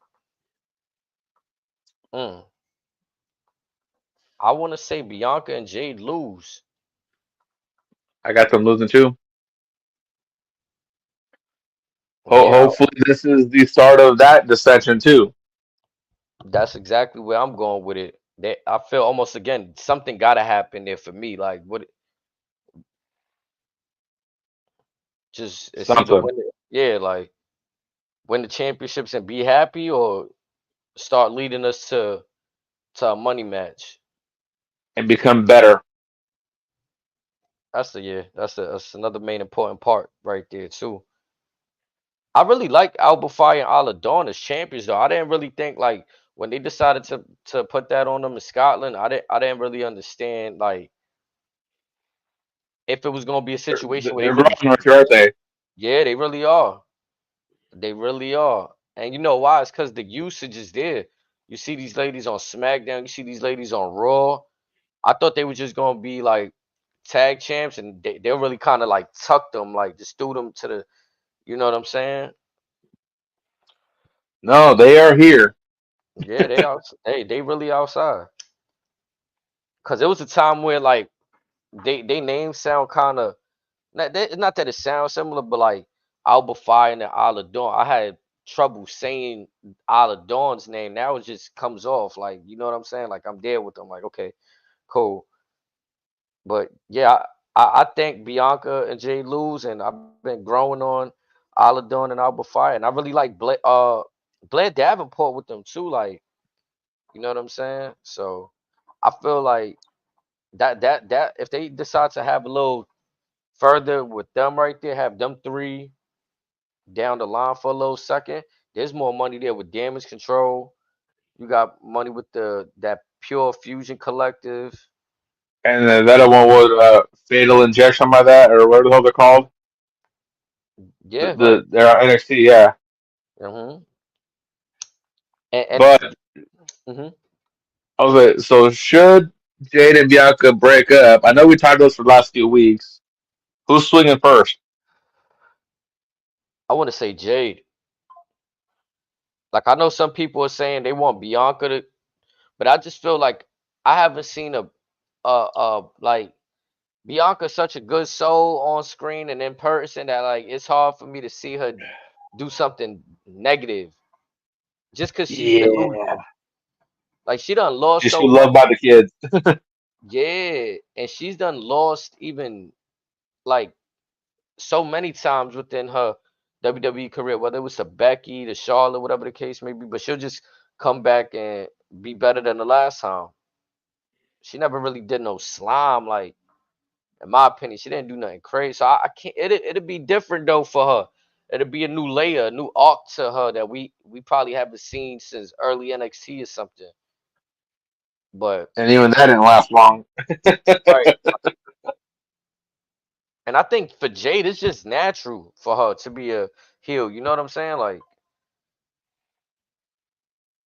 Mm, I want to say Bianca and Jade lose. I got them losing too. Yeah, Hopefully, this is the start of that dissension too. that's exactly where I'm going with it. That I feel almost again something gotta happen there for me. Like what just it's either Something, win it, yeah, like win the championships and be happy or start leading us to a money match. and become better. That's the yeah, that's another main important part right there too. I really like Alba Fire and Isla Dawn as champions though. I didn't really think like when they decided to put that on them in Scotland, I didn't really understand like if it was gonna be a situation where they They're really growing with you, aren't they? yeah, they really are. They really are. And you know why? It's because the usage is there. You see these ladies on SmackDown, you see these ladies on Raw. I thought they were just gonna be like tag champs and they'll really kind of like tuck them, like just threw them to the you know what I'm saying? No, they are here. Yeah, they out they really outside. Cause there was a time where like they names sound kind of not that it sounds similar, but like Alba Fire and Isla Dawn. I had trouble saying Isla Dawn's name. Now it just comes off like you know what I'm saying. Like I'm there with them. Like okay, cool. But yeah, I think Bianca and Jay lose, and I've been growing on Isla Dawn and Alba Fire, and I really like Blair Davenport with them too. Like you know what I'm saying. So I feel like that if they decide to have a little further with them right there, have them three down the line for a little second. There's more money there with damage control. You got money with the that pure fusion collective. And that other one was fatal injection by that, or whatever the hell they're called. Yeah, right. They're NXT, yeah. hmm and But hmm I was like, so should Jade and Bianca break up? I know we talked about this for the last few weeks. Who's swinging first? I want to say Jade. Like I know some people are saying they want Bianca to, but I just feel like I haven't seen like Bianca's such a good soul on screen and in person that like it's hard for me to see her do something negative just because she's Yeah, delusional. Like she done lost she so should much. love by the kids. Yeah, and she's done lost even like so many times within her WWE career, whether it was to Becky, to Charlotte, whatever the case may be. But she'll just come back and be better than the last time. She never really did no slime, like in my opinion. She didn't do nothing crazy. So I can't. It'd be different though for her. It'd be a new layer, a new arc to her that we probably haven't seen since early NXT or something. But And even that didn't last long. right. And I think for Jade, it's just natural for her to be a heel. You know what I'm saying? Like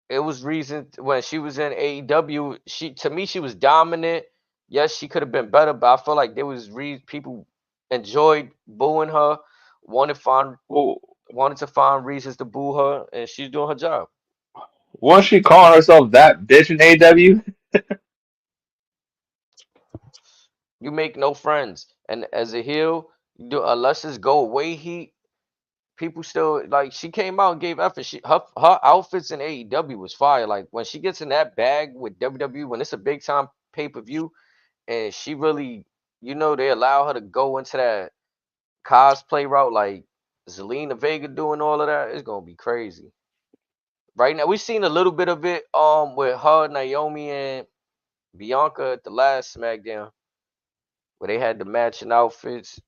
it was reason when she was in AEW. She to me she was dominant. Yes, she could have been better, but I feel like there was people enjoyed booing her, wanted find Well, wanted to find reasons to boo her, and she's doing her job. once she calling herself that bitch in AW, You make no friends, and as a heel, you do unless it's go away heat. People still like she came out and gave effort. Her outfits in AEW was fire. Like when she gets in that bag with WWE when it's a big time pay-per-view and she really they allow her to go into that cosplay route like Zelina Vega doing all of that, it's gonna be crazy. Right now we've seen a little bit of it with her, Naomi and Bianca at the last SmackDown where they had the matching outfits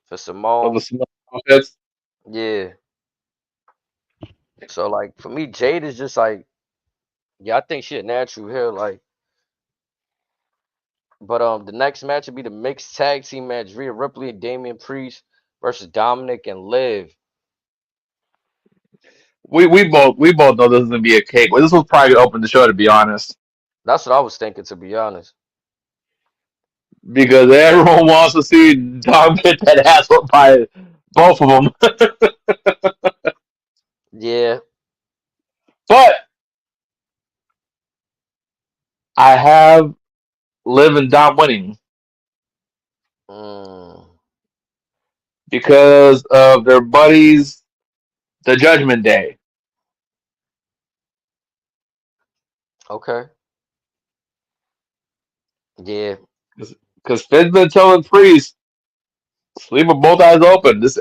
for of the Simone. small outfits. Yeah. So like for me, Jade is just like yeah, I think she a natural heel. Like, but the next match would be the mixed tag team match: Rhea Ripley and Damian Priest versus Dominic and Liv. We both know this is gonna be a cake. Well, this was probably gonna open the show, to be honest, That's what I was thinking, to be honest. because everyone wants to see Dom get that ass whooped by both of them. Yeah. But I have Liv and Dom winning Mm, because of their buddies, the Judgment Day. okay. Yeah. Because Finn's been telling Priest, sleep with both eyes open. This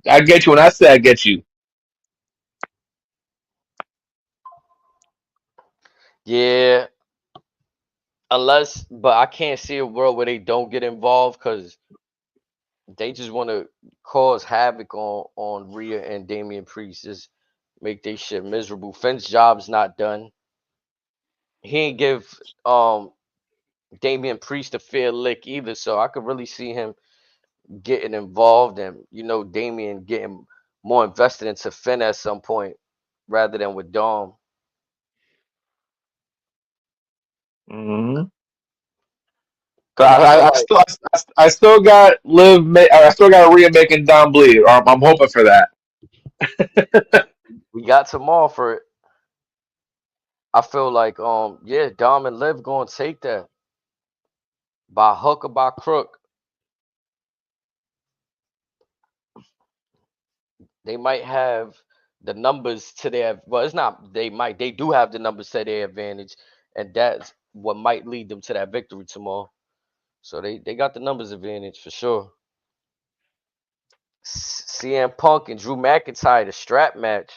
I get you when I say I get you. Yeah. Unless, but I can't see a world where they don't get involved because they just want to cause havoc on Rhea and Damian Priest. Just make they shit miserable. Finn's job's not done. He ain't give Damian Priest a fair lick either, so I could really see him getting involved and Damian getting more invested into Finn at some point rather than with Dom. Mm-hmm. Cause I feel like I still got I still got Rhea making Dom bleed. I'm hoping for that. we got tomorrow for it. I feel like yeah, Dom and Liv gonna take that by hook or by crook. They might have the numbers to their well, it's not they do have the numbers to their advantage, and that's what might lead them to that victory tomorrow. So they got the numbers advantage for sure. CM Punk and Drew McIntyre, the strap match.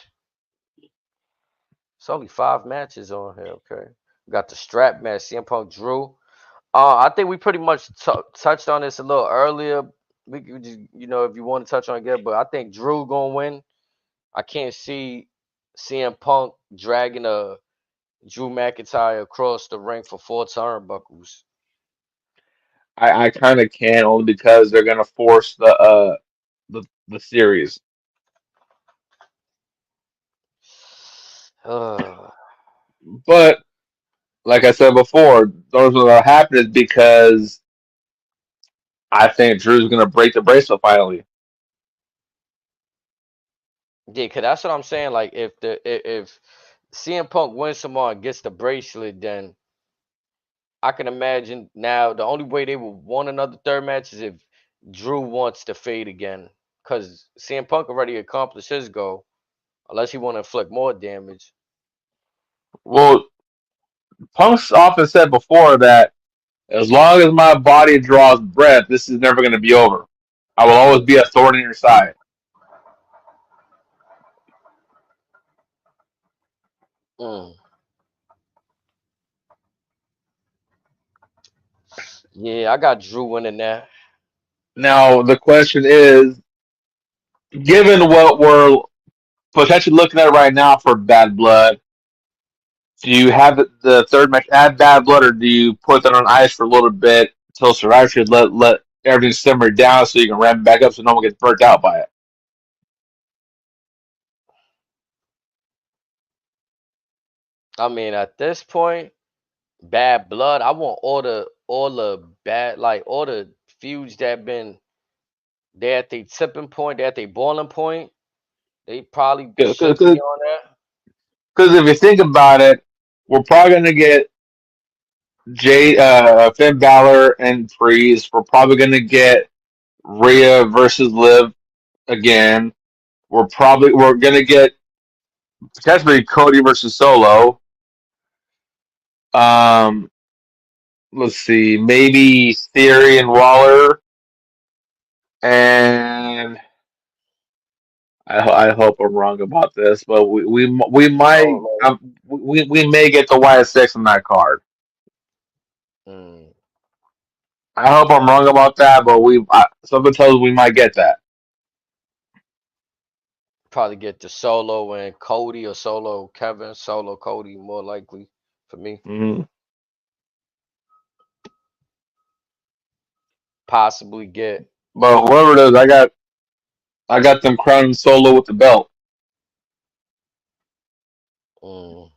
It's only 5 matches on here. Okay, we got the strap match. CM Punk, Drew. I think we pretty much touched on this a little earlier. We could just, if you want to touch on it again, but I think Drew gonna win. I can't see CM Punk dragging a Drew McIntyre across the ring for 4 turnbuckles. I kind of can only because they're gonna force the series. But like I said before, those will happen is because I think Drew's gonna break the bracelet finally. Yeah, cause that's what I'm saying. Like if CM Punk wins tomorrow and gets the bracelet, then I can imagine now the only way they will want another third match is if Drew wants to fade again. Cause CM Punk already accomplished his goal, unless he want to inflict more damage. Well, Punk's often said before that as long as my body draws breath, this is never gonna be over. I will always be a thorn in your side. Mm. Yeah, I got Drew winning that. Now the question is, given what we're potentially looking at right now for Bad Blood, do you have the third match add Bad Blood, or do you put that on ice for a little bit until Survivor should let everything simmer down so you can ramp it back up so no one gets burnt out by it? I mean, at this point, bad blood. I want all the bad, like all the feuds that been they at their tipping point, they at their boiling point. They probably should be Because on that. if you think about it, we're probably gonna get Finn Balor and Priest. We're probably gonna get Rhea versus Liv again. We're gonna get potentially Cody versus Solo. Um, let's see, maybe Theory and Waller, and I hope I'm wrong about this, but we might Solo. we may get the YS6 on that card. Mm, I hope I'm wrong about that, but something tells we might get that. probably get the Solo and Cody or Solo Kevin, Solo Cody more likely for me. Hmm. Possibly get. But whoever it is, I got them crowning Solo with the belt. Mm,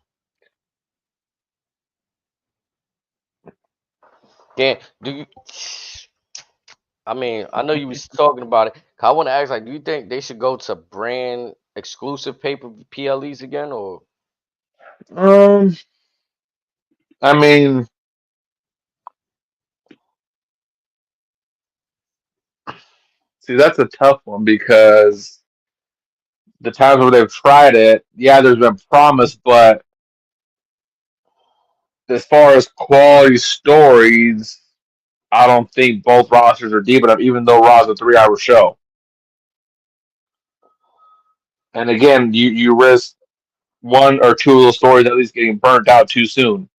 Dan, do you? I mean, I know you was talking about it. I want to ask, like, do you think they should go to brand exclusive paper PLEs again, or Um, I mean, see, that's a tough one because the times where they've tried it, yeah, there's been promise, but as far as quality stories, I don't think both rosters are deep enough, even though Raw's a 3 hour show. And again, you risk one or two of those stories at least getting burnt out too soon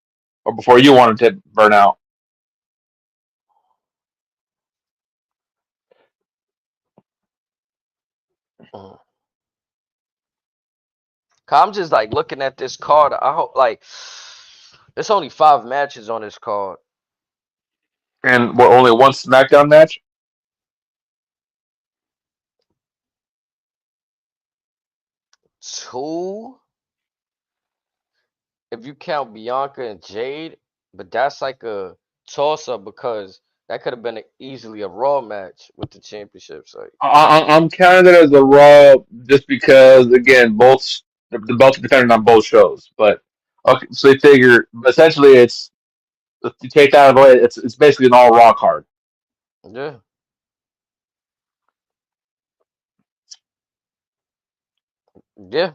or before you want them to burn out. mm. 'Cause I'm just like looking at this card. I hope like there's only 5 matches on this card. And what, only one SmackDown match? Two, if you count Bianca and Jade, but that's like a toss up because that could have been easily a Raw match with the championships. Like, I'm counting it as a Raw just because, again, the belts are defended on both shows. But okay, so you figure essentially it's if you take that away, it's basically an all Raw card. yeah, yeah.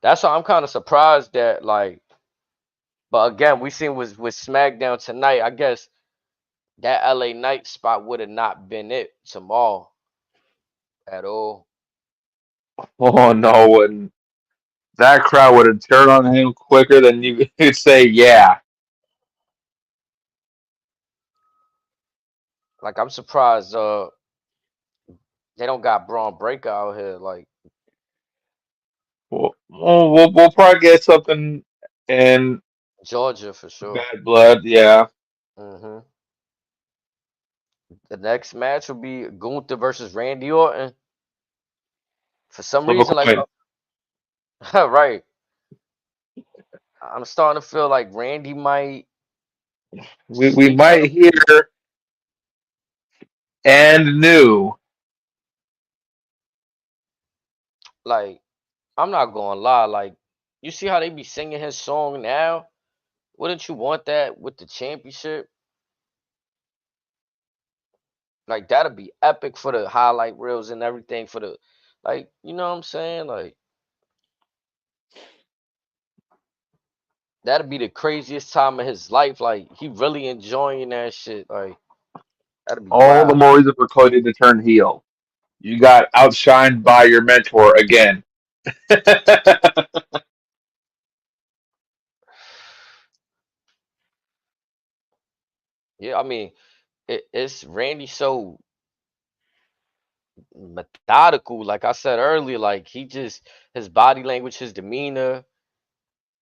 That's why I'm kind of surprised that like. But again, we seen with SmackDown tonight. I guess that LA Knight spot would have not been it tomorrow at all. Oh no, and that crowd would have turned on him quicker than you could say, yeah. Like I'm surprised they don't got Braun Breaker out here like We'll probably get something in Georgia for sure. Bad Blood, yeah. hmm The next match will be Gunther versus Randy Orton. For some Flip a reason, like coin. right, I'm starting to feel like Randy might We sneak some. might hear and new. Like I'm not gonna lie, like you see how they be singing his song now? Wouldn't you want that with the championship? Like that'd be epic for the highlight reels and everything for the like, you know what I'm saying? Like that'd be the craziest time of his life. Like he really enjoying that shit. Like that'd be All the wild. more reason for Cody to turn heel. You got outshined by your mentor again. Yeah, I mean, it's Randy so methodical. Like I said earlier, like he just his body language, his demeanor.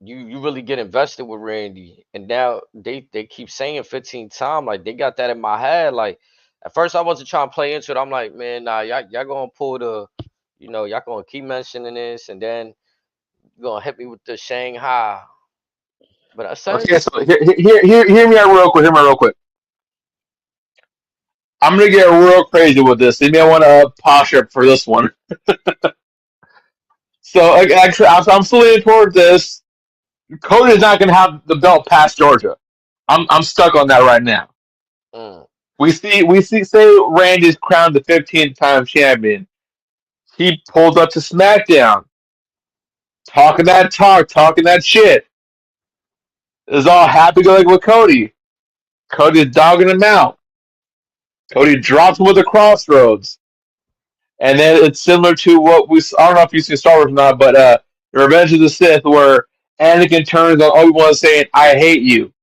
You really get invested with Randy, and now they keep saying 15 times. Like they got that in my head. Like at first I wasn't trying to play into it. I'm like, man, nah, y'all gonna pull the, y'all gonna keep mentioning this, and then you're gonna hit me with the Shanghai. But I Okay, said, so hear me out real quick. Hear me out real quick. I'm gonna get real crazy with this. Maybe I want to posture for this one. So actually, I'm still leaning toward this. Cody's not gonna have the belt past Georgia. I'm stuck on that right now. mm, We see say Randy's crowned the 15th time champion. He pulled up to SmackDown, talking that talk, talking that shit. Is all happy going with Cody. Cody's dogging him out. Cody drops him with the crossroads. And then it's similar to what I don't know if you see Star Wars or not, but Revenge of the Sith, where Anakin turns on Obi-Wan saying, I hate you.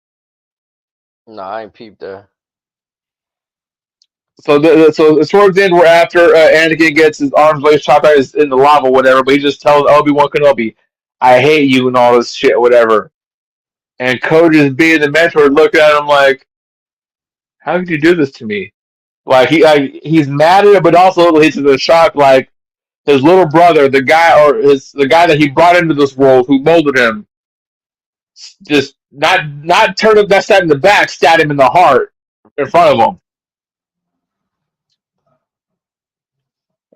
no, I ain't peeped there. So towards the end, where after Anakin gets his arms lace chopped out in the lava, or whatever, but he just tells Obi-Wan Kenobi, I hate you and all this shit, whatever. And Cody just being the mentor, looking at him like, how could you do this to me? He's mad at it, but also he's in the shock, like, his little brother, the guy that he brought into this world, who molded him, just not turn up that side in the back, stab him in the heart in front of him.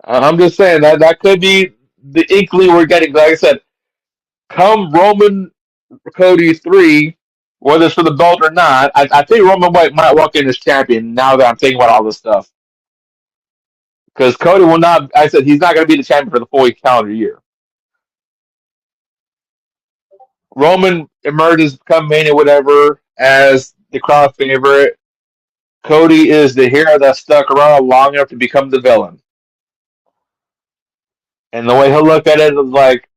I'm just saying that could be the inkling we're getting. Like I said, come Roman Cody 3, whether it's for the belt or not, I think Roman might walk in as champion. Now that I'm thinking about all this stuff, because Cody will not. I said he's not going to be the champion for the full calendar year. Roman emerges, come Mania, whatever, as the crowd favorite. Cody is the hero that stuck around long enough to become the villain. And the way he'll look at it is like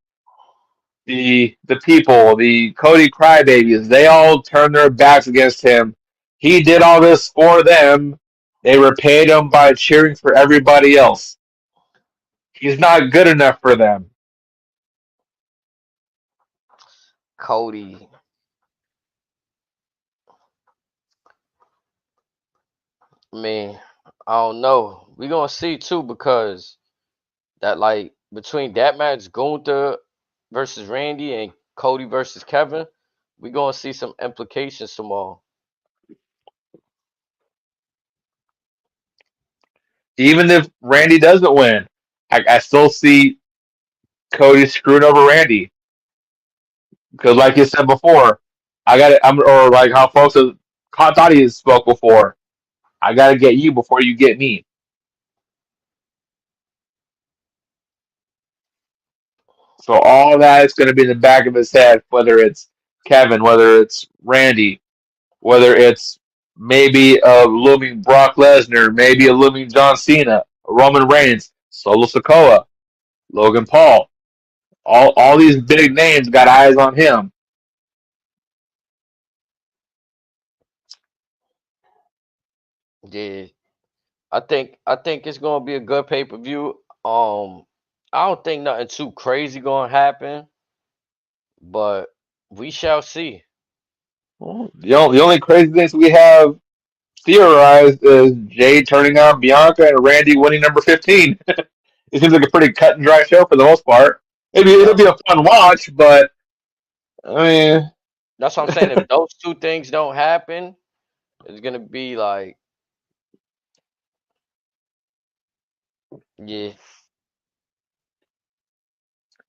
the people, the Cody crybabies, they all turned their backs against him. He did all this for them. They repaid him by cheering for everybody else. He's not good enough for them. Cody, I mean, I don't know. We gonna see too because that like between that match, Gunther versus Randy and Cody versus Kevin, we gonna see some implications tomorrow. Even if Randy doesn't win, I still see Cody screwing over Randy. Because, like you said before, I got to, or like how folks have thought he spoke before, I got to get you before you get me. So all that is going to be in the back of his head, whether it's Kevin, whether it's Randy, whether it's maybe a looming Brock Lesnar, maybe a looming John Cena, Roman Reigns, Solo Sikoa, Logan Paul. All these big names got eyes on him. Yeah, I think it's gonna be a good pay per view. I don't think nothing too crazy gonna happen, but we shall see. Well, the only crazy things we have theorized is Jay turning on Bianca and Randy winning number 15. It seems like a pretty cut and dry show for the most part. Maybe it'll Yep. be a fun watch, but I mean, That's what I'm saying. If those two things don't happen, it's gonna be like, yeah,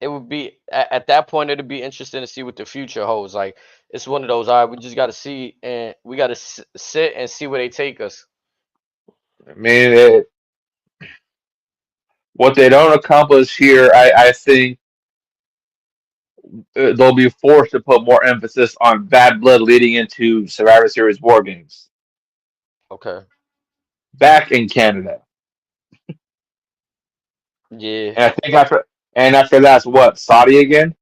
it would be at that point. It'd be interesting to see what the future holds. Like, it's one of those. All right, we just got to see, and we got to sit and see where they take us. I mean, what they don't accomplish here, I think they'll be forced to put more emphasis on bad blood leading into Survivor Series war games Okay. back in Canada, Yeah, and I think after that's what Saudi again.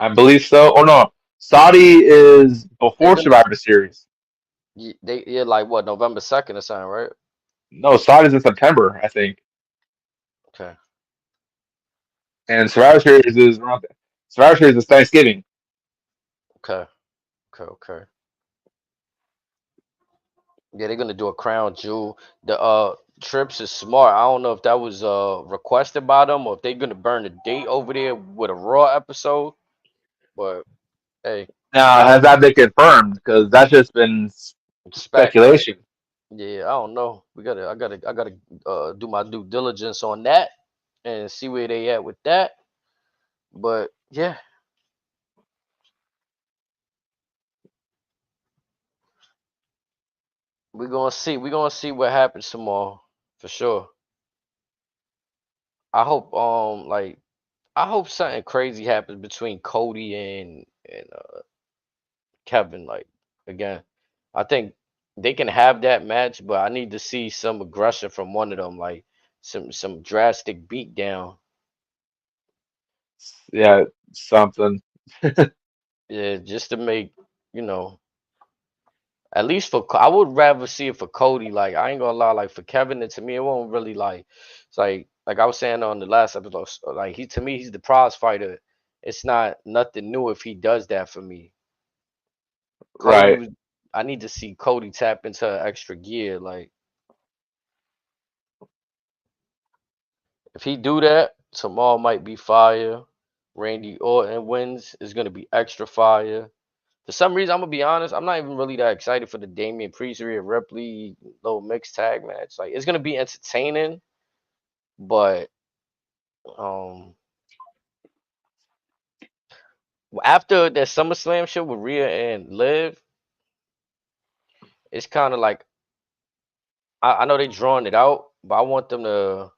I believe so. Oh no, Saudi is they're before gonna. Survivor Series. They yeah, like what, November 2nd or something, right? No, Saudi's in September, I think, Okay. and Survivor Series is Thanksgiving. Okay. Okay. Okay. Yeah, they're gonna do a crown jewel. The trips is smart. I don't know if that was requested by them or if they're gonna burn the date over there with a Raw episode. But hey, Now, has that been confirmed? Because that's just been spec. speculation. Yeah, I don't know. I gotta do my due diligence on that and see where they at with that. But yeah, we're gonna see. We're gonna see what happens tomorrow for sure. I hope like I hope something crazy happens between Cody and Kevin. Like again, I think they can have that match, but I need to see some aggression from one of them, like some drastic beatdown. Yeah, something. Yeah, just to make you know at least I would rather see it for Cody. Like I ain't gonna lie, like for Kevin and to me, it won't really like. It's like I was saying on the last episode, like he to me, he's the prize fighter. It's not nothing new if he does that for me. Cody Right. was. I need to see Cody tap into an extra gear. Like if he do that, tomorrow might be fire. Randy Orton wins is gonna be extra fire. For some reason, I'm gonna be honest. I'm not even really that excited for the Damian Priest Rhea Ripley little mixed tag match. Like it's gonna be entertaining, but um, after that SummerSlam shit with Rhea and Liv, it's kind of like I know they drawing it out, but I want them to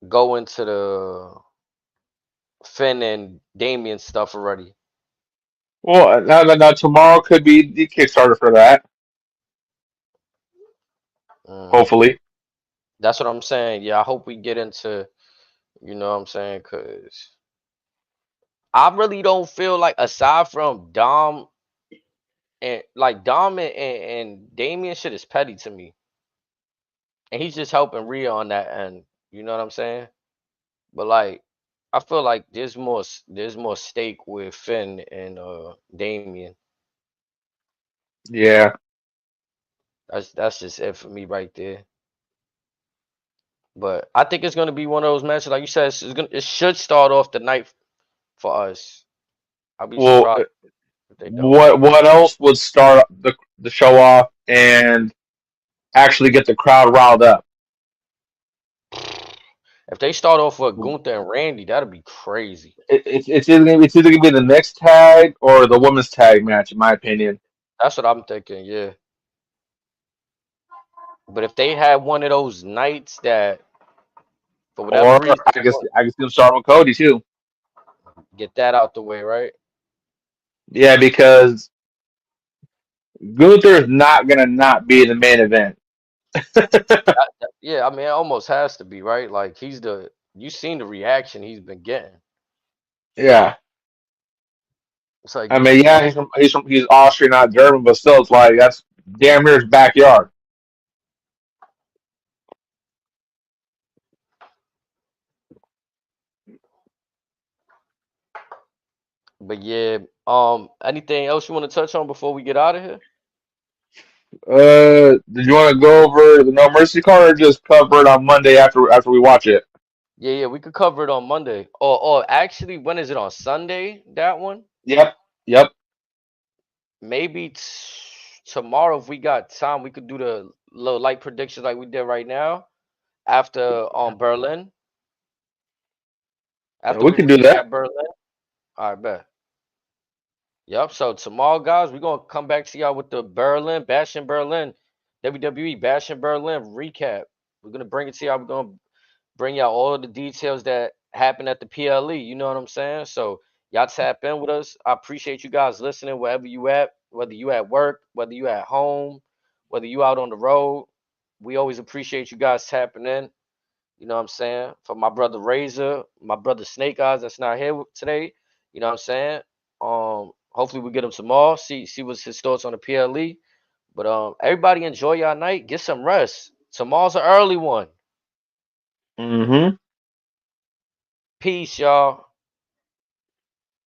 go into the Finn and Damian stuff already. Well, now tomorrow could be the Kickstarter for that. Hmm. Hopefully. That's what I'm saying. Yeah, I hope we get into, you know what I'm saying, cause I really don't feel like aside from Dom and like Dom and Damien shit is petty to me, and he's just helping Rhea on that end. You know what I'm saying? But like, I feel like there's more stake with Finn and Damien. Yeah. That's just it for me right there. But I think it's gonna be one of those matches, like you said, it should start off the night for us. I'll be Well, surprised if they don't. what else would start the show off and actually get the crowd riled up? If they start off with Gunther and Randy, that'd be crazy. It's either gonna be the next tag or the women's tag match, in my opinion. That's what I'm thinking, yeah. But if they had one of those nights that, for whatever Or reason, I guess gonna start with Cody too. get that out the way, right? Yeah, because Gunther is not gonna not be the main event. Yeah, I mean, it almost has to be, right? Like you seen the reaction he's been getting. Yeah, It's like I mean, yeah, he's Austrian, not German, but still, it's like that's damn near his backyard. but yeah, anything else you want to touch on before we get out of here? Did you want to go over the No Mercy card or just cover it on Monday after we watch it? Yeah, we could cover it on Monday. Or actually, when is it on Sunday? That one? Yep, yep. Maybe tomorrow, if we got time, we could do the little light predictions like we did right now after Berlin. Yeah, After we we can do that. recap Berlin. All right, bet. Yep. So tomorrow, guys, we're gonna come back to y'all with the Berlin, Bashing Berlin, WWE Bashing Berlin recap. We're gonna bring it to y'all. We're gonna bring y'all all of the details that happened at the PLE. You know what I'm saying? So y'all tap in with us. I appreciate you guys listening wherever you at, whether you at work, whether you at home, whether you out on the road. We always appreciate you guys tapping in. You know what I'm saying? For my brother Razor, my brother Snake Eyes that's not here today. You know what I'm saying? Hopefully we get him some more. See what's his thoughts on the PLE. But everybody enjoy y'all night. Get some rest. Tomorrow's an early one. Mm-hmm. Peace, y'all.